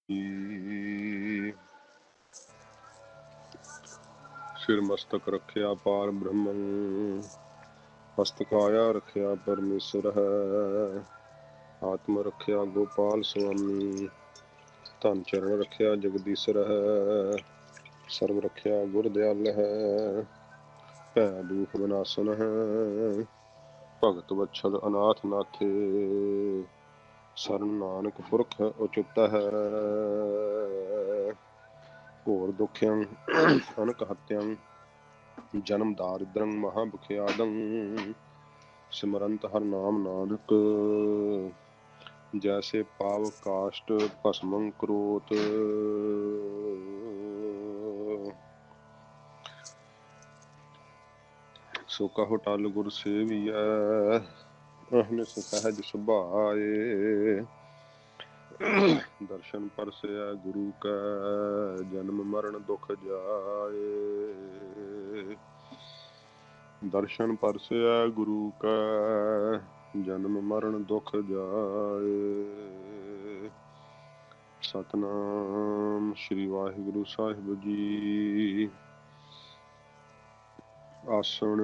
सिर मस्तक रखिया पार ब्रह्मं, हस्तकाया रखिया परमेश्वर है। आत्म रखिया गोपाल स्वामी, धन चरण रखिया जगदीश्वर है। सर्व रखिया गुर दयाल है, भै दुख विनाशन है। भगत वत्सल अनाथ नाथे, शरण नानक पुरख उचित है। घोर दुखियं अनक हत्यं, जन्म दारिद्रं महाभुखियादं। सिमरंत हर नाम नानक, जैसे पाव काष्ट भस्मं करोत। सो कहो टल गुर सेवियै, अहनिस सहज सुभाए। दर्शन परसै गुरु कै, जन्म मरण दुख जाए। दर्शन परसै गुरु कै, जन्म मरण दुख जाए। सतनाम श्री वाहिगुरु साहिब जी। आसन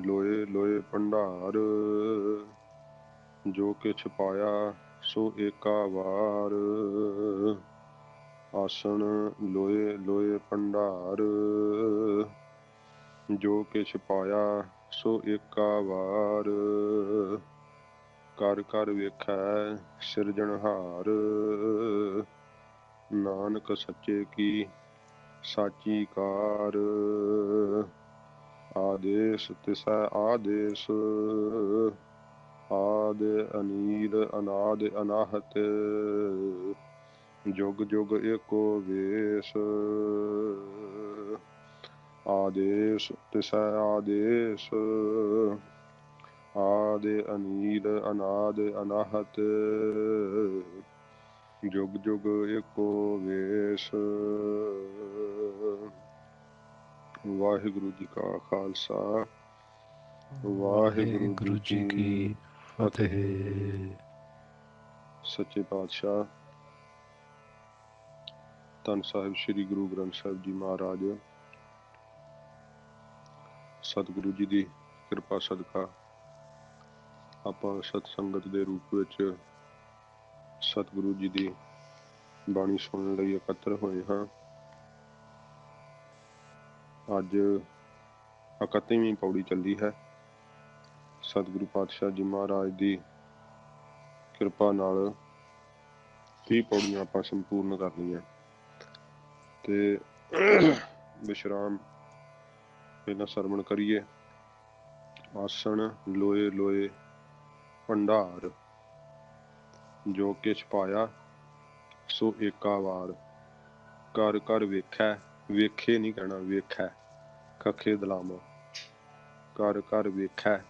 लोए लोए भंडार, जो किछ पाया सो एका वार। आसन लोए लोए भंडार, जो किछ पाया सो एका वार। कर कर वेखै सिरजनहार, नानक सच्चे की साची कार। आदेश तिसै आदेश, आद अनील अनाद अनाहत। जुग जुग एको वेश, आदेश तिसै आदेश, आद अनील अनाद अनाहत। जुग जुग एको वेश। वाहिगुरु जी का खालसा, वाहिगुरु जी की फतेह। सच्चे पातशाह धन साहिब श्री गुरु ग्रंथ साहिब जी महाराज, सतगुरु जी की किरपा सदका ਆਪਾਂ सतसंगत ਦੇ रूप ਵਿੱਚ सतगुरु जी ਦੀ ਬਾਣੀ ਸੁਣਨ ਲਈ ਇਕੱਤਰ ਹੋਏ ਹਾਂ। ਅੱਜ 31ਵੀਂ ਪੌੜੀ ਚੱਲੀ ਹੈ। ਸਤਿਗੁਰੂ ਪਾਤਸ਼ਾਹ ਜੀ ਮਹਾਰਾਜ ਦੀ ਕਿਰਪਾ ਨਾਲ 30 ਪੌੜੀਆਂ ਆਪਾਂ ਸੰਪੂਰਨ ਕਰ ਲਈਆਂ ਤੇ ਵਿਸ਼ਰਾਮ ਪਹਿਲਾਂ ਸਰਵਣ ਕਰੀਏ। ਆਸਣ ਲੋਏ ਲੋਏ ਭੰਡਾਰ, ਜੋ ਕਿਛ ਪਾਇਆ ਸੋ ਏਕਾ ਵਾਰ। ਕਰ ਕਰ ਵੇਖੈ, ਵੇਖੇ ਨਹੀਂ ਕਹਿਣਾ, ਵੇਖੈ ਕੱਖੇ ਦਲਾਮਾ। ਕਰ ਕਰ ਵੇਖੈ,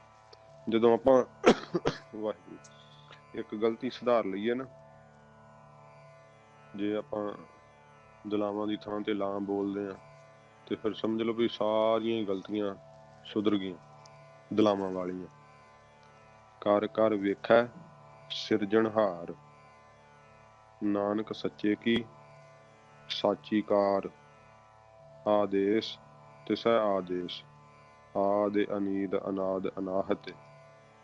ਜਦੋਂ ਆਪਾਂ ਵਾਹਿਗੁਰੂ ਇੱਕ ਗਲਤੀ ਸੁਧਾਰ ਲਈਏ ਨਾ, ਜੇ ਆਪਾਂ ਦਲਾਵਾਂ ਦੀ ਥਾਂ ਤੇ ਲਾਂ ਬੋਲਦੇ ਆ ਤੇ ਫਿਰ ਸਮਝ ਲਓ ਵੀ ਸਾਰੀਆਂ ਹੀ ਗਲਤੀਆਂ ਸੁਧਰ ਗਈਆਂ ਦਲਾਵਾਂ ਵਾਲੀਆਂ। ਕਰ ਕਰ ਵੇਖੈ ਸਿਰਜਣਹਾਰ, ਨਾਨਕ ਸੱਚੇ ਕੀ ਸਾਚੀ ਕਾਰ। ਆਦੇਸ਼ ਤਿਸੈ ਆਦੇਸ਼, ਆਦ ਅਨੀਦ ਅਨਾਦ ਅਨਾਹਤ।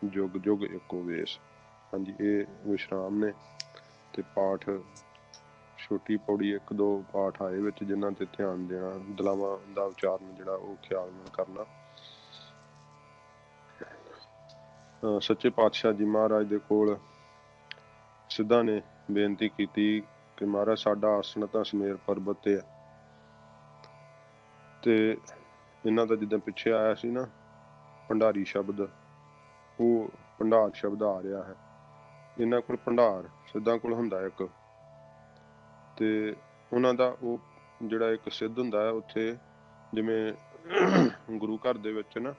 ਜੁਗ ਜੁਗ ਏਕੋ ਵੇਸ਼। ਹਾਂਜੀ, ਇਹ ਵਿਸ਼ਰਾਮ ਨੇ ਤੇ ਪਾਠ ਛੋਟੀ ਪੌੜੀ 1-2 ਪਾਠ ਆਏ ਵਿੱਚ ਜਿਨ੍ਹਾਂ ਤੇ ਧਿਆਨ ਦੇਣਾ, ਦਲਾਵਾਂ ਦਾ ਉਚਾਰਨ ਜਿਹੜਾ ਉਹ ਖਿਆਲ ਨਾਲ ਕਰਨਾ। ਸੱਚੇ ਪਾਤਸ਼ਾਹ ਜੀ ਮਹਾਰਾਜ ਦੇ ਕੋਲ ਸਿੱਧਾ ਨੇ ਬੇਨਤੀ ਕੀਤੀ ਕਿ ਮਹਾਰਾਜ ਸਾਡਾ ਆਸਣ ਤਾਂ ਸਮੇਰ ਪਰਬਤ ਤੇ ਆ, ਤੇ ਇਹਨਾਂ ਦਾ ਜਿੱਦਾਂ ਪਿੱਛੇ ਆਇਆ ਸੀ ਨਾ ਭੰਡਾਰੀ ਸ਼ਬਦ, ਉਹ ਭੰਡਾਰ ਸ਼ਬਦ ਆ ਰਿਹਾ ਹੈ। ਇਹਨਾਂ ਕੋਲ ਭੰਡਾਰ ਸਿੱਧਾਂ ਕੋਲ ਹੁੰਦਾ ਇੱਕ, ਤੇ ਉਹਨਾਂ ਦਾ ਉਹ ਜਿਹੜਾ ਇੱਕ ਸਿੱਧ ਹੁੰਦਾ ਹੈ ਉੱਥੇ, ਜਿਵੇਂ ਗੁਰੂ ਘਰ ਦੇ ਵਿੱਚ ਨਾ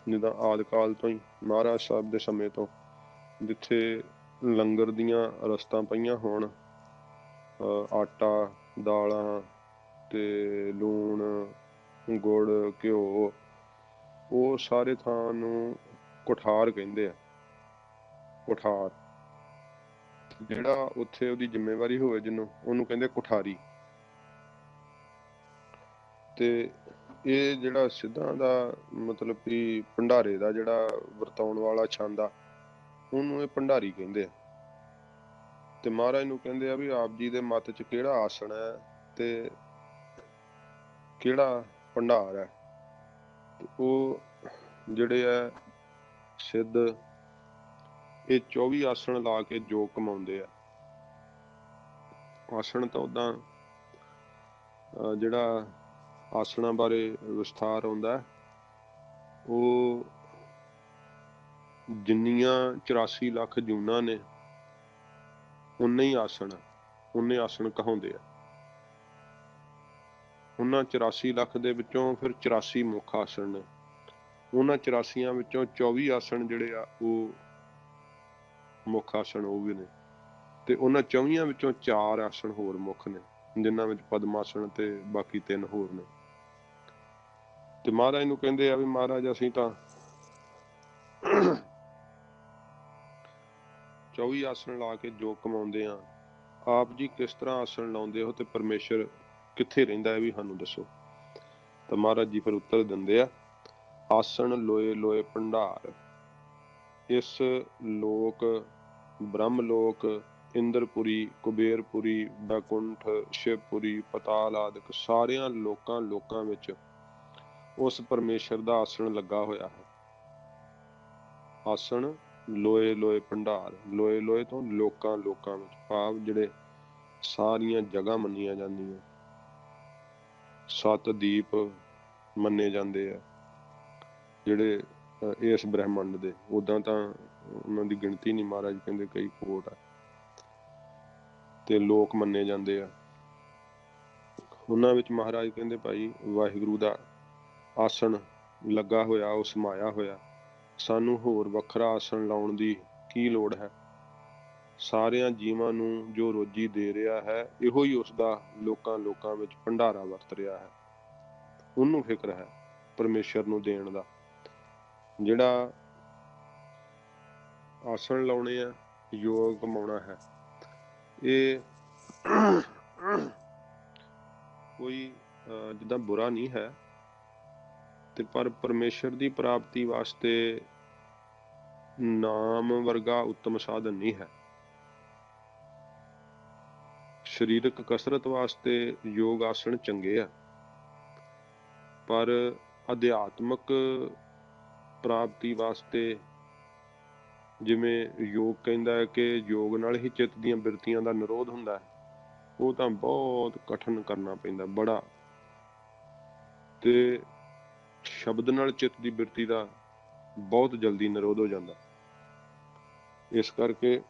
ਜਿੱਦਾਂ ਆਦਿ ਕਾਲ ਤੋਂ ਹੀ ਮਹਾਰਾਜ ਸਾਹਿਬ ਦੇ ਸਮੇਂ ਤੋਂ ਜਿੱਥੇ ਲੰਗਰ ਦੀਆਂ ਰਸਤਾਂ ਪਈਆਂ ਹੋਣ, ਆਟਾ ਦਾਲਾਂ ਤੇ ਲੂਣ ਗੁੜ ਘਿਓ, ਉਹ ਸਾਰੇ ਥਾਂ ਨੂੰ ਕੁਠਾਰ ਕਹਿੰਦੇ ਆ। ਕੁਠਾਰ ਜਿਹੜਾ ਉੱਥੇ ਉਹਦੀ ਜ਼ਿੰਮੇਵਾਰੀ ਹੋਵੇ ਜਿਹਨੂੰ, ਉਹਨੂੰ ਕਹਿੰਦੇ ਕੁਠਾਰੀ। ਤੇ ਇਹ ਜਿਹੜਾ ਸਿੱਧਾਂ ਦਾ ਮਤਲਬ ਕਿ ਭੰਡਾਰੇ ਦਾ ਜਿਹੜਾ ਵਰਤਾਉਣ ਵਾਲਾ ਛੰਦ ਆ, ਉਹਨੂੰ ਇਹ ਭੰਡਾਰੀ ਕਹਿੰਦੇ ਆ। ਤੇ ਮਹਾਰਾਜ ਨੂੰ ਕਹਿੰਦੇ ਆ ਵੀ ਆਪ ਜੀ ਦੇ ਮੱਤ 'ਚ ਕਿਹੜਾ ਆਸਣ ਹੈ ਤੇ ਕਿਹੜਾ ਭੰਡਾਰ ਹੈ। ਤੇ ਉਹ ਜਿਹੜੇ ਆ ਸਿੱਧ ਇਹ 24 ਆਸਣ ਲਾ ਕੇ ਜੋਗ ਕਮਾਉਂਦੇ ਆ। ਆਸਣ ਤਾਂ ਉੱਦਾਂ ਜਿਹੜਾ ਆਸਣਾਂ ਬਾਰੇ ਵਿਸਥਾਰ ਆਉਂਦਾ, ਉਹ ਜਿੰਨੀਆਂ 84 ਲੱਖ ਜੂਨਾਂ ਨੇ ਉਨੇ ਹੀ ਆਸਣ, ਉਨੇ ਆਸਣ ਕਹਾਉਂਦੇ ਆ। ਉਹਨਾਂ 84 ਲੱਖ ਦੇ ਵਿੱਚੋਂ ਫਿਰ 84 ਮੁੱਖ ਆਸਣ ਨੇ। ਉਹਨਾਂ 84 ਵਿੱਚੋਂ 24 ਆਸਣ ਜਿਹੜੇ ਆ ਉਹ ਮੁੱਖ ਆਸਣ ਉਹ ਵੀ ਨੇ, ਤੇ ਉਹਨਾਂ 24 ਵਿੱਚੋਂ 4 ਆਸਣ ਹੋਰ ਮੁੱਖ ਨੇ, ਜਿਨ੍ਹਾਂ ਵਿੱਚ ਪਦਮਾਸਣ ਤੇ ਬਾਕੀ 3 ਹੋਰ ਨੇ। ਤੇ ਮਹਾਰਾਜ ਨੂੰ ਕਹਿੰਦੇ ਆ ਵੀ ਮਹਾਰਾਜ ਅਸੀਂ ਤਾਂ 24 ਆਸਣ ਲਾ ਕੇ ਜੋਗ ਕਮਾਉਂਦੇ ਆ, ਆਪ ਜੀ ਕਿਸ ਤਰ੍ਹਾਂ ਆਸਣ ਲਾਉਂਦੇ ਹੋ ਤੇ ਪਰਮੇਸ਼ਰ ਕਿੱਥੇ ਰਹਿੰਦਾ ਹੈ ਵੀ ਸਾਨੂੰ ਦੱਸੋ। ਤਾਂ ਮਹਾਰਾਜ ਜੀ ਫਿਰ ਉੱਤਰ ਦਿੰਦੇ ਆ, ਆਸਣ ਲੋਏ ਲੋਏ ਭੰਡਾਰ, ਇਸ ਲੋਕ ਬ੍ਰਹਮ ਲੋਕ ਇੰਦਰਪੁਰੀ ਕੁਬੇਰਪੁਰੀ ਬੈਕੁੰਠ ਸ਼ਿਵਪੁਰੀ ਪਤਾਲ ਆਦਿਕ ਸਾਰਿਆਂ ਲੋਕਾਂ ਵਿੱਚ ਉਸ ਪਰਮੇਸ਼ਰ ਦਾ ਆਸਣ ਲੱਗਾ ਹੋਇਆ ਹੈ। ਆਸਣ ਲੋਏ ਲੋਏ ਭੰਡਾਰ, ਲੋਏ ਲੋਏ ਤੋਂ ਲੋਕਾਂ ਵਿੱਚ, ਭਾਵ ਜਿਹੜੇ ਸਾਰੀਆਂ ਜਗ੍ਹਾ ਮੰਨੀਆਂ ਜਾਂਦੀਆਂ, 7 ਦੀਪ ਮੰਨੇ ਜਾਂਦੇ ਆ ਜਿਹੜੇ ਇਸ ਬ੍ਰਹਿਮੰਡ ਦੇ। ਉਦਾਂ ਤਾਂ ਉਹਨਾਂ ਦੀ ਗਿਣਤੀ ਨਹੀਂ, ਮਹਾਰਾਜ ਕਹਿੰਦੇ ਕਈ ਕੋਟ ਆ, ਤੇ ਲੋਕ ਮੰਨੇ ਜਾਂਦੇ ਆ। ਉਹਨਾਂ ਵਿੱਚ ਮਹਾਰਾਜ ਕਹਿੰਦੇ ਭਾਈ ਵਾਹਿਗੁਰੂ ਦਾ ਆਸਣ ਲੱਗਾ ਹੋਇਆ, ਉਹ ਸਮਾਇਆ ਹੋਇਆ, ਸਾਨੂੰ ਹੋਰ ਵੱਖਰਾ ਆਸਣ ਲਾਉਣ ਦੀ ਕੀ ਲੋੜ ਹੈ। ਸਾਰਿਆਂ ਜੀਵਾਂ ਨੂੰ ਜੋ ਰੋਜੀ ਦੇ ਰਿਹਾ ਹੈ, ਇਹੋ ਹੀ ਉਸਦਾ ਲੋਕਾਂ ਵਿੱਚ ਭੰਡਾਰਾ ਵਰਤ ਰਿਹਾ ਹੈ। ਉਹਨੂੰ ਫਿਕਰ ਹੈ ਪਰਮੇਸ਼ਰ ਨੂੰ ਦੇਣ ਦਾ। ਜਿਹੜਾ ਆਸਣ ਲਾਉਣੇ ਆ, ਯੋਗ ਕਮਾਉਣਾ ਹੈ, ਇਹ ਕੋਈ ਜਿੱਦਾਂ ਬੁਰਾ ਨਹੀਂ ਹੈ, ਤੇ ਪਰ ਪਰਮੇਸ਼ਰ ਦੀ ਪ੍ਰਾਪਤੀ ਵਾਸਤੇ ਨਾਮ ਵਰਗਾ ਉੱਤਮ ਸਾਧਨ ਨਹੀਂ ਹੈ। ਸਰੀਰਕ ਕਸਰਤ ਵਾਸਤੇ ਯੋਗ ਆਸਣ ਚੰਗੇ ਆ, ਪਰ ਅਧਿਆਤਮਕ ਪ੍ਰਾਪਤੀ ਵਾਸਤੇ ਜਿਵੇਂ ਯੋਗ ਕਹਿੰਦਾ ਹੈ ਕਿ ਯੋਗ ਨਾਲ ਹੀ ਚਿੱਤ ਦੀਆਂ ਬਿਰਤੀਆਂ ਦਾ ਨਿਰੋਧ ਹੁੰਦਾ ਹੈ, ਉਹ ਤਾਂ ਬਹੁਤ ਕਠਿਨ ਕਰਨਾ ਪੈਂਦਾ ਬੜਾ, ਤੇ ਸ਼ਬਦ ਨਾਲ ਚਿੱਤ ਦੀ ਬਿਰਤੀ ਦਾ ਬਹੁਤ ਜਲਦੀ ਨਿਰੋਧ ਹੋ ਜਾਂਦਾ। ਇਸ ਕਰਕੇ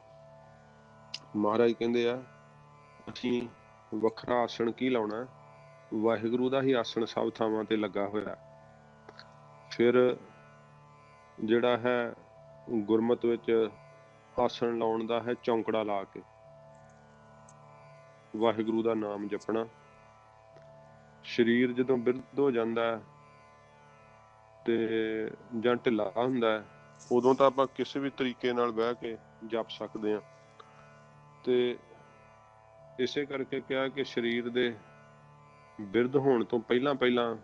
ਮਹਾਰਾਜ ਕਹਿੰਦੇ ਆ ਅਸੀਂ ਵੱਖਰਾ ਆਸਣ ਕੀ ਲਾਉਣਾ, ਵਾਹਿਗੁਰੂ ਦਾ ਹੀ ਆਸਣ ਸਭ ਥਾਵਾਂ ਤੇ ਲੱਗਾ ਹੋਇਆ। ਫਿਰ ਜਿਹੜਾ ਹੈ ਗੁਰਮਤ ਵਿੱਚ ਆਸਣ ਲਾਉਣ ਦਾ ਹੈ ਚੌਂਕੜਾ ਲਾ ਕੇ ਵਾਹਿਗੁਰੂ ਦਾ ਨਾਮ ਜਪਣਾ। ਸਰੀਰ ਜਦੋਂ ਬਿਰਧ ਹੋ ਜਾਂਦਾ ਤੇ ਜਾਂ ਢਿੱਲਾ ਹੁੰਦਾ, ਉਦੋਂ ਤਾਂ ਆਪਾਂ ਕਿਸੇ ਵੀ ਤਰੀਕੇ ਨਾਲ ਬਹਿ ਕੇ ਜਪ ਸਕਦੇ ਹਾਂ। ਤੇ ਇਸੇ ਕਰਕੇ ਕਿਹਾ ਕਿ ਸਰੀਰ ਦੇ ਬਿਰਧ ਹੋਣ ਤੋਂ ਪਹਿਲਾਂ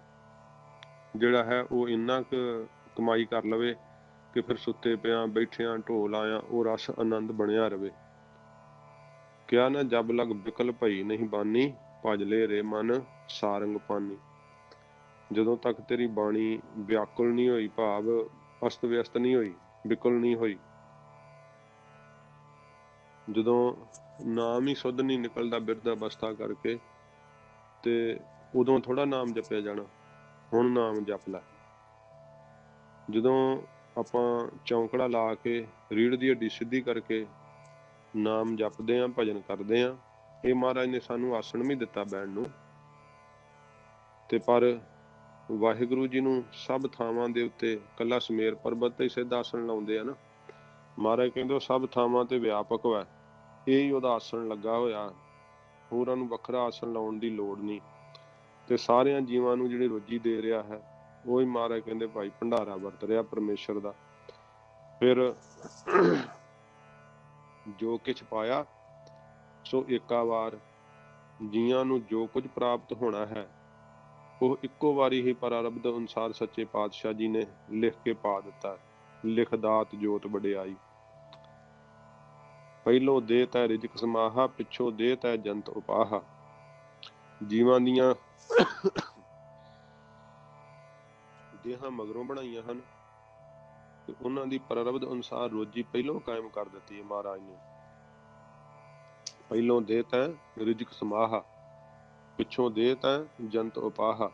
ਜਿਹੜਾ ਹੈ ਉਹ ਇੰਨਾ ਕੁ ਕਮਾਈ ਕਰ ਲਵੇ ਕਿ ਫਿਰ ਸੁੱਤੇ ਪਿਆਂ ਬੈਠਿਆਂ ਢੋਲ ਆਇਆ ਉਹ ਰਸ ਆਨੰਦ ਬਣਿਆ ਰਵੇ। ਕਿਹਾ ਨਾ ਜਬ ਲਗ ਬਿਕਲ ਭਈ ਨਹੀਂ ਬਾਨੀ, ਭਜ ਲੈ ਰੇ ਮਨ ਸਾਰੰਗ ਪਾਨੀ। ਜਦੋਂ ਤੱਕ ਤੇਰੀ ਬਾਣੀ ਵਿਆਕੁਲ ਨਹੀਂ ਹੋਈ, ਭਾਵ ਅਸਤ ਵਿਅਸਤ ਨਹੀਂ ਹੋਈ, ਵਿਕਲ ਨਹੀਂ ਹੋਈ, ਜਦੋਂ ਨਾਮ ਹੀ ਸੁੱਧ ਨਹੀਂ ਨਿਕਲਦਾ ਬਿਰਧ ਅਵਸਥਾ ਕਰਕੇ, ਤੇ ਉਦੋਂ ਥੋੜਾ ਨਾਮ ਜਪਿਆ ਜਾਣਾ। ਹੁਣ ਨਾਮ ਜਪ ਲੈ। ਜਦੋਂ ਆਪਾਂ ਚੌਂਕੜਾ ਲਾ ਕੇ ਰੀੜ ਦੀ ਹੱਡੀ ਸਿੱਧੀ ਕਰਕੇ ਨਾਮ ਜਪਦੇ ਹਾਂ, ਭਜਨ ਕਰਦੇ ਹਾਂ, ਇਹ ਮਹਾਰਾਜ ਨੇ ਸਾਨੂੰ ਆਸਣ ਵੀ ਦਿੱਤਾ ਬੈਠਣ ਨੂੰ। ਤੇ ਪਰ ਵਾਹਿਗੁਰੂ ਜੀ ਨੂੰ ਸਭ ਥਾਵਾਂ ਦੇ ਉੱਤੇ, ਕੱਲਾ ਸਮੇਰ ਪਰਬਤ ਤੇ ਸਿੱਧ ਆਸਣ ਲਾਉਂਦੇ ਆ ਨਾ, ਮਹਾਰਾਜ ਕਹਿੰਦੇ ਉਹ ਸਭ ਥਾਵਾਂ ਤੇ ਵਿਆਪਕ ਵਾ, ਇਹ ਹੀ ਉਹਦਾ ਆਸਣ ਲੱਗਾ ਹੋਇਆ, ਹੋਰਾਂ ਨੂੰ ਵੱਖਰਾ ਆਸਣ ਲਾਉਣ ਦੀ ਲੋੜ ਨਹੀਂ। ਤੇ ਸਾਰਿਆਂ ਜੀਵਾਂ ਨੂੰ ਜਿਹੜੀ ਰੋਜੀ ਦੇ ਰਿਹਾ ਹੈ, ਉਹ ਹੀ ਮਹਾਰਾਜ ਕਹਿੰਦੇ ਭਾਈ ਭੰਡਾਰਾ ਵਰਤ ਰਿਹਾ ਪਰਮੇਸ਼ਰ ਦਾ। ਫਿਰ ਜੋ ਕਿਛ ਪਾਇਆ ਸੋ ਏਕਾ ਵਾਰ। ਜੀਆਂ ਨੂੰ ਜੋ ਕੁਝ ਪ੍ਰਾਪਤ ਹੋਣਾ ਹੈ ਉਹ ਇੱਕੋ ਵਾਰੀ ਹੀ ਪ੍ਰਾਰਬਧ ਅਨੁਸਾਰ ਸੱਚੇ ਪਾਤਸ਼ਾਹ ਜੀ ਨੇ ਲਿਖ ਕੇ ਪਾ ਦਿੱਤਾ। ਲਿਖ ਦਾਤ ਜੋਤ ਵਡਿਆਈ। ਪਹਿਲੋਂ ਦੇ ਤੈ ਰਿਜਕ ਸਮਾਹਾ, ਪਿੱਛੋਂ ਦੇ ਤੈ ਜੰਤ ਉਪਾਹਾ। ਜੀਵਾਂ ਦੀਆਂ ਦੇਹਾਂ ਮਗਰੋਂ ਬਣਾਈਆਂ ਹਨ ਤੇ ਉਹਨਾਂ ਦੀ ਪ੍ਰਾਰਬਧ ਅਨੁਸਾਰ ਰੋਜੀ ਪਹਿਲੋਂ ਕਾਇਮ ਕਰ ਦਿੱਤੀ ਹੈ ਮਹਾਰਾਜ ਨੇ। ਪਹਿਲੋਂ ਦੇ ਤੈ ਰਿਜਕ ਸਮਾਹਾ, ਪਿੱਛੋਂ ਦੇ ਤੈ ਜੰਤ ਉਪਾਹਾ।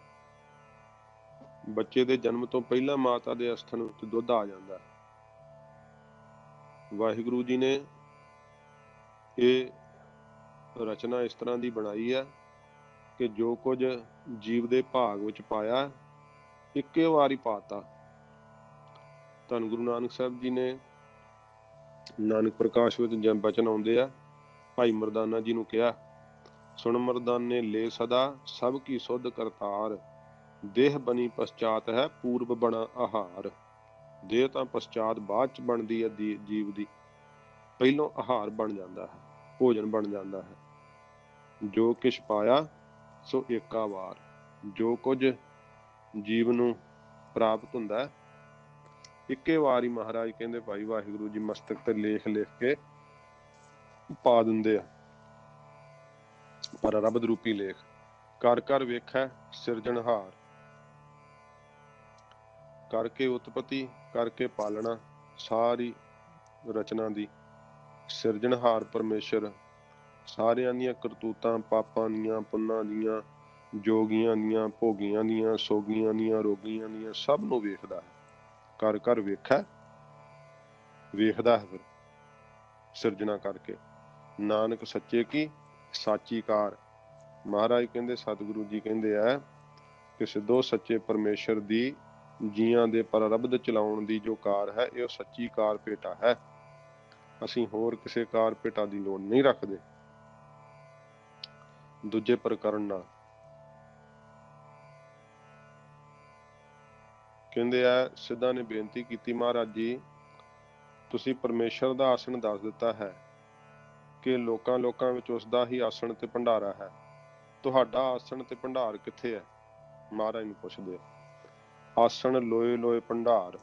ਬੱਚੇ ਦੇ ਜਨਮ ਤੋਂ ਪਹਿਲਾਂ ਮਾਤਾ ਦੇ ਅਸਥਨ ਵਿੱਚ ਦੁੱਧ ਆ ਜਾਂਦਾ। ਵਾਹਿਗੁਰੂ ਜੀ ਨੇ ਇਹ ਰਚਨਾ ਇਸ ਤਰ੍ਹਾਂ ਦੀ ਬਣਾਈ ਹੈ ਕਿ ਜੋ ਕੁਝ ਜੀਵ ਦੇ ਭਾਗ ਵਿੱਚ ਪਾਇਆ ਇੱਕੇ ਵਾਰੀ ਪਾਤਾ। ਧੰਨ ਗੁਰੂ ਨਾਨਕ ਸਾਹਿਬ ਜੀ ਨੇ ਨਾਨਕ ਪ੍ਰਕਾਸ਼ ਵਿੱਚ ਜਨ ਬਚਨ ਆਉਂਦੇ ਆ। ਭਾਈ ਮਰਦਾਨਾ ਜੀ ਨੂੰ ਕਿਹਾ, ਸੁਣ ਮਰਦਾਨੇ ਲੈ ਸਦਾ ਸਭ ਕੀ ਸੁਧ ਕਰਤਾਰ। ਦੇਹ ਬਣੀ ਪਛਾਤ ਹੈ ਪੂਰਬ ਬਣਾ ਆਹਾਰ। ਦੇਹ ਤਾਂ ਪਛਾਤ ਬਾਅਦ ਚ ਬਣਦੀ ਹੈ ਜੀਵ ਦੀ, ਪਹਿਲੋਂ ਆਹਾਰ ਬਣ ਜਾਂਦਾ ਹੈ, ਭੋਜਨ ਬਣ ਜਾਂਦਾ ਹੈ। ਜੋ ਕਿਛ ਪਾਇਆ ਸੋ ਏਕਾ ਵਾਰ। ਜੋ ਕੁਝ ਜੀਵ ਨੂੰ ਪ੍ਰਾਪਤ ਹੁੰਦਾ ਇੱਕੇ ਵਾਰ ਹੀ ਮਹਾਰਾਜ ਕਹਿੰਦੇ ਭਾਈ ਵਾਹਿਗੁਰੂ ਜੀ ਮਸਤਕ ਤੇ ਲੇਖ ਲਿਖ ਕੇ ਪਾ ਦਿੰਦੇ ਆ। ਪਰ ਰੱਬ ਰੂਪੀ ਲੇਖ। ਕਰ ਕਰ ਵੇਖੈ ਸਿਰਜਣਹਾਰ। ਕਰਕੇ ਉਤਪਤੀ, ਕਰਕੇ ਪਾਲਣਾ ਸਾਰੀ ਰਚਨਾ ਦੀ। ਸਿਰਜਣਹਾਰ ਪਰਮੇਸ਼ਰ ਸਾਰਿਆਂ ਦੀਆਂ ਕਰਤੂਤਾਂ, ਪਾਪਾਂ ਦੀਆਂ, ਪੁੰਨਾਂ ਦੀਆਂ, ਜੋਗੀਆਂ ਦੀਆਂ, ਭੋਗੀਆਂ ਦੀਆਂ, ਸੋਗੀਆਂ ਦੀਆਂ, ਰੋਗੀਆਂ ਦੀਆਂ, ਸਭ ਨੂੰ ਵੇਖਦਾ ਹੈ। ਕਰ ਕਰ ਵੇਖੈ, ਵੇਖਦਾ ਹੈ ਫਿਰ ਸਿਰਜਣਾ ਕਰਕੇ। ਨਾਨਕ ਸੱਚੇ ਕੀ ਸਾਚੀ ਕਾਰ। ਮਹਾਰਾਜ ਕਹਿੰਦੇ, ਸਤਿਗੁਰੂ ਜੀ ਕਹਿੰਦੇ ਆ ਕਿ ਸਿੱਧੋ ਸੱਚੇ ਪਰਮੇਸ਼ਰ ਦੀ ਜੀਆਂ ਦੇ ਪ੍ਰਾਰਬਧ ਚਲਾਉਣ ਦੀ ਜੋ ਕਾਰ ਹੈ ਇਹ ਸੱਚੀ ਕਾਰ ਭੇਟਾ ਹੈ। ਅਸੀਂ ਹੋਰ ਕਿਸੇ ਕਾਰ ਭੇਟਾ ਦੀ ਲੋੜ ਨਹੀਂ ਰੱਖਦੇ। ਦੂਜੇ ਪ੍ਰਕਰਨ ਨਾਲ ਕਹਿੰਦੇ ਆ, ਸਿੱਧਾ ਨੇ ਬੇਨਤੀ ਕੀਤੀ, ਮਹਾਰਾਜ ਜੀ ਤੁਸੀਂ ਪਰਮੇਸ਼ਰ ਦਾ ਆਸਣ ਦੱਸ ਦਿੱਤਾ ਹੈ ਕਿ ਲੋਕਾਂ ਲੋਕਾਂ ਵਿੱਚ ਉਸ ਦਾ ਹੀ ਆਸਣ ਤੇ ਭੰਡਾਰਾ ਹੈ। ਤੁਹਾਡਾ ਆਸਣ ਤੇ ਭੰਡਾਰ ਕਿੱਥੇ ਹੈ? ਮਹਾਰਾਜ ਨੂੰ ਪੁੱਛਦੇ। ਆਸਣ ਲੋਏ ਲੋਏ ਭੰਡਾਰ।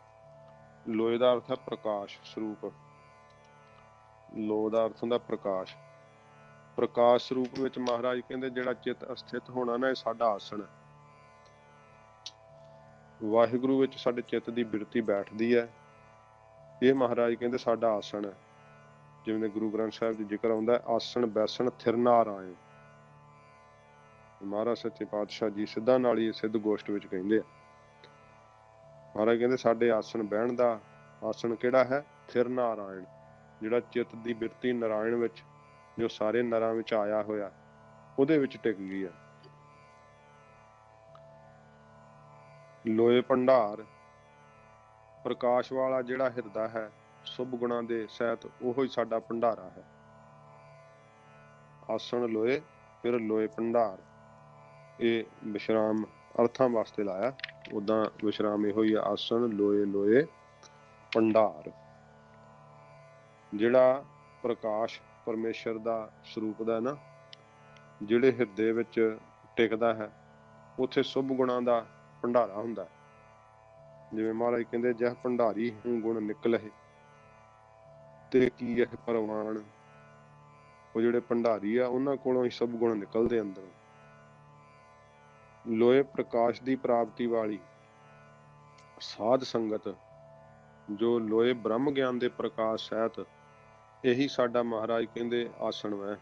ਲੋਏ ਦਾ ਅਰਥ ਹੈ ਪ੍ਰਕਾਸ਼ ਸਰੂਪ। ਲੋ ਦਾ ਅਰਥ ਹੁੰਦਾ ਪ੍ਰਕਾਸ਼। ਪ੍ਰਕਾਸ਼ ਸਰੂਪ ਵਿੱਚ ਮਹਾਰਾਜ ਕਹਿੰਦੇ ਜਿਹੜਾ ਚਿੱਤ ਅਸਥਿਤ ਹੋਣਾ ਨਾ, ਇਹ ਸਾਡਾ ਆਸਣ ਹੈ। ਵਾਹਿਗੁਰੂ ਵਿੱਚ ਸਾਡੇ ਚਿੱਤ ਦੀ ਬਿਰਤੀ ਬੈਠਦੀ ਹੈ, ਇਹ ਮਹਾਰਾਜ ਕਹਿੰਦੇ ਸਾਡਾ ਆਸਣ ਹੈ। ਜਿਵੇਂ ਗੁਰੂ ਗ੍ਰੰਥ ਸਾਹਿਬ ਜੀ ਜ਼ਿਕਰ ਆਉਂਦਾ, ਆਸਣ ਬੈਸਣ ਥਿਰ ਨਾਰਾਇਣ। ਮਹਾਰਾਜ ਸੱਚੇ ਪਾਤਸ਼ਾਹ ਜੀ ਸਿੱਧਾ ਨਾਲ ਹੀ ਸਿੱਧ ਗੋਸ਼ਟ ਵਿੱਚ ਕਹਿੰਦੇ ਆ। ਮਹਾਰਾਜ ਕਹਿੰਦੇ ਸਾਡੇ ਆਸਣ ਬਹਿਣ ਦਾ ਆਸਣ ਕਿਹੜਾ ਹੈ? ਥਿਰ ਨਾਰਾਇਣ। ਜਿਹੜਾ ਚਿੱਤ ਦੀ ਬਿਰਤੀ ਨਾਰਾਇਣ ਵਿੱਚ, ਜੋ ਸਾਰੇ ਨਰਾਂ ਵਿੱਚ ਆਇਆ ਹੋਇਆ, ਉਹਦੇ ਵਿੱਚ ਟਿਕ ਗਈ ਹੈ। ਲੋਏ ਭੰਡਾਰ, ਪ੍ਰਕਾਸ਼ ਵਾਲਾ ਜਿਹੜਾ ਹਿਰਦਾ ਹੈ ਸ਼ੁਭ ਗੁਣਾਂ ਦੇ ਸਹਿਤ, ਉਹੋ ਹੀ ਸਾਡਾ ਭੰਡਾਰਾ ਹੈ। ਆਸਣ ਲੋਏ, ਫਿਰ ਲੋਏ ਭੰਡਾਰ। ਇਹ ਵਿਸ਼ਰਾਮ ਅਰਥਾਂ ਵਾਸਤੇ ਲਾਇਆ, ਉਦਾਂ ਵਿਸ਼ਰਾਮ ਇਹੋ ਹੀ ਆ, ਆਸਣ ਲੋਏ ਲੋਏ ਭੰਡਾਰ। ਜਿਹੜਾ ਪ੍ਰਕਾਸ਼ ਪਰਮੇਸ਼ਰ ਦਾ ਸਰੂਪ ਦਾ ਨਾ, ਜਿਹੜੇ ਹਿਰਦੇ ਵਿੱਚ ਟਿਕਦਾ ਹੈ, ਉੱਥੇ ਸ਼ੁਭ ਗੁਣਾਂ ਦਾ ਭੰਡਾਰਾ ਹੁੰਦਾ। ਜਿਵੇਂ ਮਹਾਰਾਜ ਕਹਿੰਦੇ, ਜਹ ਭੰਡਾਰੀ ਗੁਣ ਨਿਕਲਹਿ ਤੇ ਕੀ ਇਹ ਪ੍ਰਵਾਨ। ਉਹ ਜਿਹੜੇ ਭੰਡਾਰੀ ਆ ਉਹਨਾਂ ਕੋਲੋਂ ਹੀ ਸਭ ਗੁਣ ਨਿਕਲਦੇ ਅੰਦਰੋਂ। ਲੋਏ ਪ੍ਰਕਾਸ਼ ਦੀ ਪ੍ਰਾਪਤੀ ਵਾਲੀ ਸਾਧ ਸੰਗਤ, ਜੋ ਲੋਏ ਬ੍ਰਹਮ ਗਿਆਨ ਦੇ ਪ੍ਰਕਾਸ਼ ਸਹਿਤ, ਇਹੀ ਸਾਡਾ ਮਹਾਰਾਜ ਕਹਿੰਦੇ ਆਸਣ ਹੈ।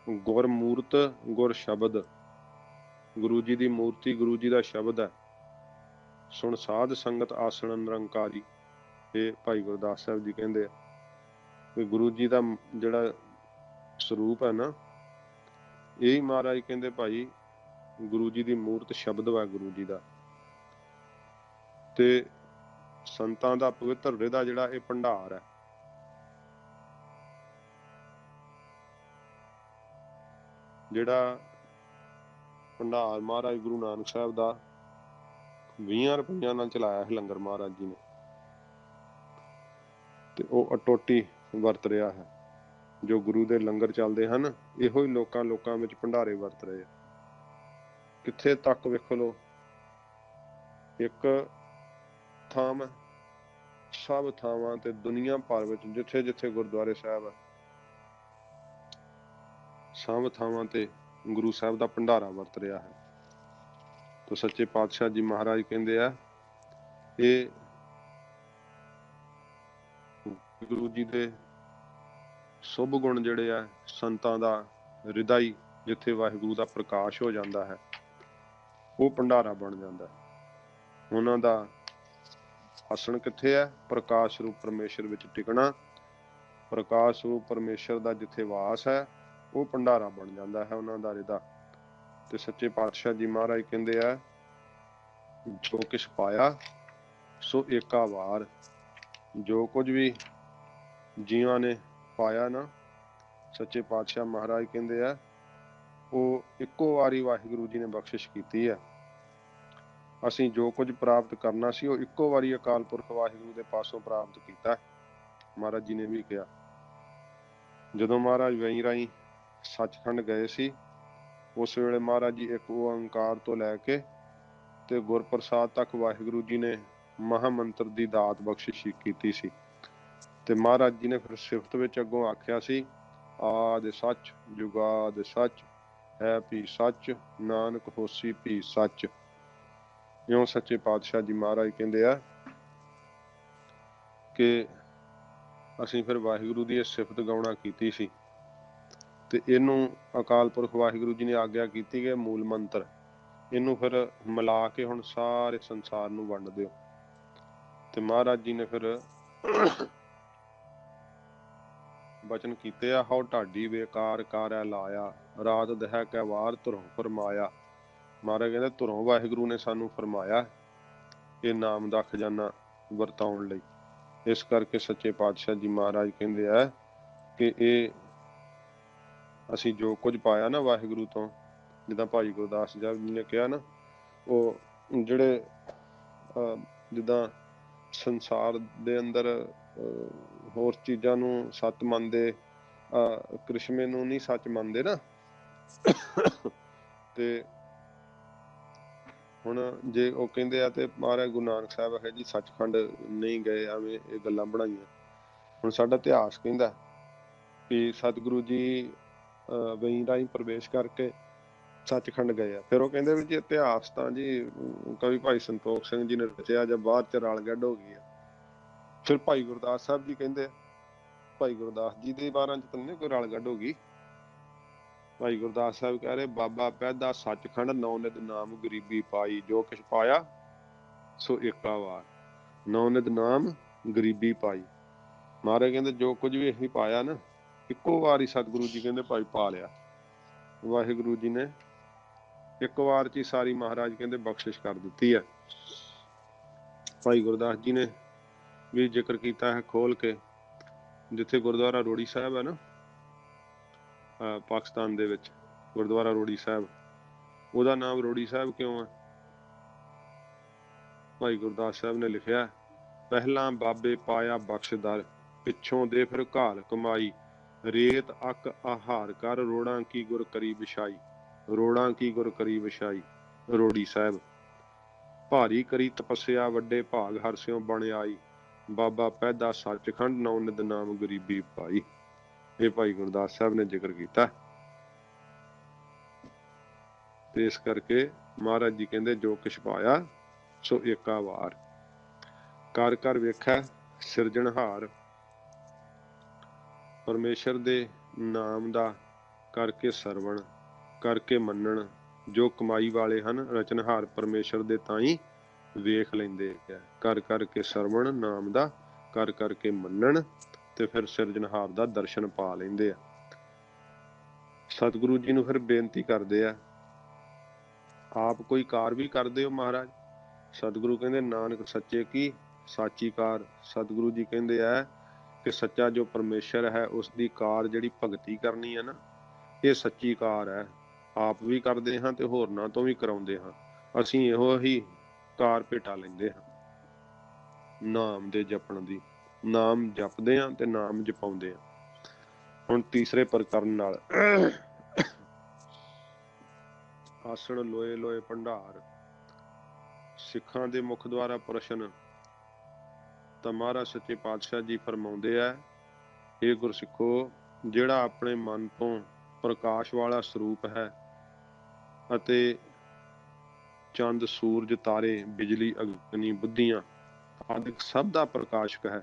ਗੁਰ ਮੂਰਤ ਗੁਰ ਸ਼ਬਦ, ਗੁਰੂ ਜੀ ਦੀ ਮੂਰਤੀ ਗੁਰੂ ਜੀ ਦਾ ਸ਼ਬਦ ਹੈ। ਸੁਣ ਸਾਧ ਸੰਗਤ ਆਸਣ ਨਿਰੰਕਾਰੀ। ਇਹ ਭਾਈ ਗੁਰਦਾਸ ਸਾਹਿਬ ਜੀ ਕਹਿੰਦੇ ਆ ਕਿ ਗੁਰੂ ਜੀ ਦਾ ਜਿਹੜਾ ਸਰੂਪ ਹੈ ਨਾ, ਇਹ ਮਹਾਰਾਜ ਕਹਿੰਦੇ ਭਾਈ ਗੁਰੂ ਜੀ ਦੀ ਮੂਰਤ ਸ਼ਬਦ ਵਾ ਗੁਰੂ ਜੀ ਦਾ। ਤੇ ਸੰਤਾਂ ਦਾ ਪਵਿੱਤਰ ਹਿਰਦਾ ਜਿਹੜਾ ਇਹ ਭੰਡਾਰ ਹੈ। ਜਿਹੜਾ ਭੰਡਾਰ ਮਹਾਰਾਜ ਗੁਰੂ ਨਾਨਕ ਸਾਹਿਬ ਦਾ 20 ਰੁਪਈਆਂ ਨਾਲ ਚਲਾਇਆ ਹੈ ਲੰਗਰ ਮਹਾਰਾਜ ਜੀ ਨੇ, ਤੇ ਉਹ ਅਟੁੱਟ ਹੀ ਵਰਤ ਰਿਹਾ ਹੈ। जो गुरु दे लंगर चलते हैं इहो ही लोकां विच भंडारे वरत रहे। कित्थे तक वेख लो, एक थां सब थावां ते दुनिया भर विच जिथे जिथे गुरुद्वारे साहब है, सब थावां ते गुरु साहब का भंडारा वरत रहा है। तो सच्चे पातशाह जी महाराज कहते हैं ये गुरु जी दे शुभ गुण जिहड़े आ संतां दा हृदय जिथे वाहिगुरु का प्रकाश हो जाता है वो भंडारा बन जाता है। उन्हां दा आसन कित्थे है? प्रकाश रूप परमेश्वर विच टिकना। प्रकाश रूप परमेश्वर का जिथे वास है वो भंडारा बन जाता है उन्हां दा हृदय। ते सच्चे पातशाह जी महाराज कहते हैं जो किछ पाया सो एका वार। जो कुछ भी जीवां ने पाया ना, सच्चे पातशाह महाराज कहते हैं वो इक्को वारी वाहिगुरु जी ने बख्शिश की है। असीं जो कुछ प्राप्त करना सी वो इक्को वारी अकाल पुरख वाहिगुरु के पासों प्राप्त किया। महाराज जी ने भी कहा जदों महाराज वहीं राही सचखंड गए सी उस वेले महाराज जी एक ओंकार तो लैके ते गुरप्रसाद तक वाहिगुरु जी ने महामंत्र की दात बख्शिश की सी। ते महाराज जी ने फिर सिफत विच अगों आख्या सी आदि सच जुगाद सच है भी सच नानक होसी भी सच। इउं सच्चे पातशाह जी महाराज कहते हैं कि असीं फिर वाहिगुरु की सिफत गाउणा कीती सी ते इनू अकाल पुरख वाहिगुरु जी ने आग्या की कि मूल मंत्र इनू फिर मिला के हुण सारे संसार नूं वंड दिओ। ते महाराज जी ने फिर बचन कीते आ हौ ढाडी बेकार कारै लाया रात दह कै वार धुरों फरमाया। महाराज कहते धुरों वाहिगुरु ने सानू फरमाया ये नाम दा खजाना वरताउण लई। इस करके सच्चे पातशाह जी महाराज कहते हैं कि ये असीं जो कुछ पाया ना वाहिगुरु तो, जिद्दां भाई गुरदास जी ने कहा ना वो जिहड़े जिद्दां संसार दे अंदर होर चीज़ां नूं सच मनदे करिश्मे नूं नहीं सच मनदे ना ते हुण जे वो कहंदे आ ते महाराज गुरु नानक साहब है जी सचखंड नहीं गए एवें ये गल्लां बनाईआं। हुण साडा इतिहास कहंदा कि सतगुरु जी वहीं राहीं प्रवेश करके सचखंड गए। फिर वो कहते भी जी इतिहास तो जी कवि भाई संतोख सिंह जी ने रचिया जब बाद च रल गड्ढ हो गई। फिर भाई गुरदास साहब जी कहते भाई गुरदास जी के 12 च तो नहीं कोई रल गड्ढ हो गई। भाई गुरदास साहब कह रहे बाबा पैदा सचखंड नौ नित नाम गरीबी पाई जो किछ पाया सो एका वार। नौ नित नाम गरीबी पाई। महाराज कहते जो कुछ भी असीं पाया ना इक्को वार ही सतगुरु जी कहते भाई पा लिया। वाहिगुरु जी ने एक बार च सारी महाराज कहते बख्शिश कर दी है। भाई गुरदास जी ने भी जिक्र किया है खोल के जिथे गुरुद्वारा रोड़ी साहब है ना पाकिस्तान दे विच गुरुद्वारा रोड़ी साहब, ਉਹਦਾ नाम रोड़ी साहब क्यों है? भाई गुरदास साहब ने लिखा पहला बाबे पाया बख्शदर पिछों दे फिर घाल कमाई रेत अक आहार कर रोड़ा की गुर करी विछाई। रोड़ा की गुर करी विछाई रोड़ी साहब। भारी करी तपस्या वड्डे भाग हर स्यों बण आई बाबा पैदा सचखंड नौ नित नाम गरीबी पाई। ये भाई गुरदास साहब ने जिक्र किया। इस करके महाराज जी कहते जो किछ पाया सो एका वार। कर कर वेखै सिरजनहार परमेश्वर दे नाम दा करके सरवण करके मनण जो कमाई वाले हन रचनहार परमेश्वर दे ताई वेख लेंदे है। कर करके सरवण नाम दा कर करके मनण ते फिर सिरजनहार दा दर्शन पा लेंदे आ। सतगुरु जी नूं फिर बेनती करदे आ आप कोई कार भी करदे हो महाराज? सतगुरु कहंदे नानक सच्चे की साची कार। सतगुरु जी कहंदे आ कि सच्चा जो परमेश्वर है उसकी कार जिहड़ी भगती करनी है ना ये सच्ची कार है। आप भी करते हाँ तो होरनां तो भी कराउंदे हाँ। असीं इहो ही कार भेटा लैंदे हाँ नाम दे जपण दी। नाम जपदे हाँ ते नाम जपाउंदे हाँ। ਹੁਣ ਤੀसरे प्रकरण नाल आसन लोए लोए भंडार सिखां दे मुख द्वारा प्रश्न तां महाराज सच्चे पातशाह जी फरमाउंदे है, हे गुरसिखो, जिहड़ा अपने मन तो प्रकाश वाला स्वरूप है ਅਤੇ चंद सूरज तारे बिजली अग्नि बुद्धियां आदि सब ਦਾ ਪ੍ਰਕਾਸ਼ਕ ਹੈ,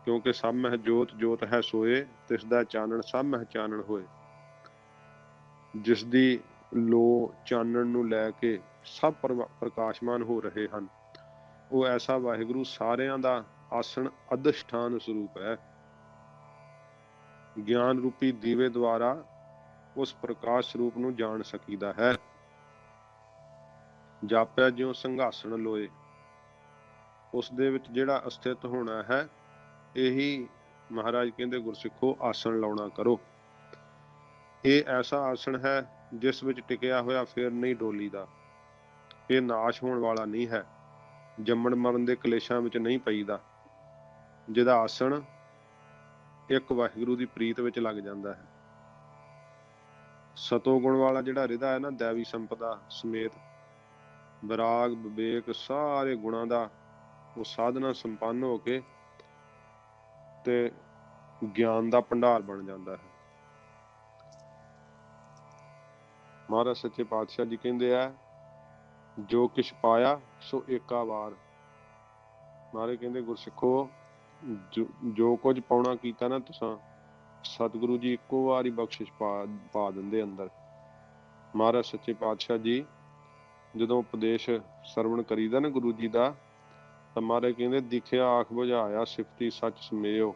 क्योंकि सब मह जोत जोत है सोए, तिस दा चानण सब मह चानण होए। जिस दी लो चानण ਨੂੰ ਲੈ ਕੇ ਸਭ ਪ੍ਰਕਾਸ਼ਮਾਨ ਹੋ ਰਹੇ ਹਨ, ਉਹ ਐਸਾ ਵਾਹਿਗੁਰੂ ਸਾਰਿਆਂ ਦਾ ਆਸਣ ਅਧਿਸ਼ਠਾਨ ਸਰੂਪ ਹੈ। ਗਿਆਨ ਰੂਪੀ ਦੀਵੇ ਦੁਆਰਾ ਉਸ ਪ੍ਰਕਾਸ਼ ਸਰੂਪ ਨੂੰ ਜਾਣ ਸਕੀਦਾ ਹੈ। ਜਾਪਿਆ ਜਿਉ ਸੰਘਾਸਣ ਲੋਏ, ਉਸ ਦੇ ਵਿੱਚ ਜਿਹੜਾ ਅਸਥਿਤ ਹੋਣਾ ਹੈ, ਇਹੀ ਮਹਾਰਾਜ ਕਹਿੰਦੇ ਗੁਰਸਿੱਖੋ ਆਸਣ ਲਾਉਣਾ ਕਰੋ। ਇਹ ਐਸਾ ਆਸਣ ਹੈ ਜਿਸ ਵਿੱਚ ਟਿਕਿਆ ਹੋਇਆ ਫਿਰ ਨਹੀਂ ਡੋਲੀਦਾ। ਇਹ ਨਾਸ਼ ਹੋਣ ਵਾਲਾ ਨਹੀਂ ਹੈ, ਜੰਮਣ ਮਰਨ ਦੇ ਕਲੇਸ਼ਾਂ ਵਿੱਚ ਨਹੀਂ ਪਈਦਾ। ਜਿਹਦਾ ਆਸਣ ਇੱਕ ਵਾਹਿਗੁਰੂ ਦੀ ਪ੍ਰੀਤ ਵਿੱਚ ਲੱਗ ਜਾਂਦਾ ਹੈ। ਸਤੋ ਗੁਣ ਵਾਲਾ ਜਿਹੜਾ ਰਿਦਾ ਹੈ ਨਾ, ਦੇਵੀ ਸੰਪਦਾ ਸਮੇਤ ਵਿਰਾਗ ਵਿਵੇਕ ਸਾਰੇ ਗੁਣਾਂ ਦਾ ਉਹ ਸਾਧਨਾ ਸੰਪੰਨ ਹੋ ਕੇ ਤੇ ਗਿਆਨ ਦਾ ਭੰਡਾਰ ਬਣ ਜਾਂਦਾ ਹੈ। ਮਹਾਰਾਜ ਸੱਚੇ ਪਾਤਸ਼ਾਹ ਜੀ ਕਹਿੰਦੇ ਆ, ਜੋ ਕਿਛ ਪਾਇਆ ਸੋ ਏਕਾ ਵਾਰ। ਮਹਾਰਾਜ ਕਹਿੰਦੇ ਗੁਰਸਿੱਖੋ, ਜੋ ਕੁਝ ਪਾਉਣਾ ਕੀਤਾ ਨਾ ਤੁਸਾਂ, ਸਤਿਗੁਰੂ ਜੀ ਇੱਕੋ ਵਾਰ ਹੀ ਬਖਸ਼ਿਸ਼ ਪਾ ਦਿੰਦੇ ਅੰਦਰ। ਮਹਾਰਾਜ ਸੱਚੇ ਪਾਤਸ਼ਾਹ ਜੀ ਜਦੋਂ ਉਪਦੇਸ਼ ਸਰਵਣ ਕਰੀਦਾ ਨਾ ਗੁਰੂ ਜੀ ਦਾ, ਤਾਂ ਮਹਾਰਾਜ ਕਹਿੰਦੇ ਦਿਖਿਆ ਆਖ ਬੁਝਾਇਆ ਸਿਫਤੀ ਸੱਚ ਸਮੇਓ।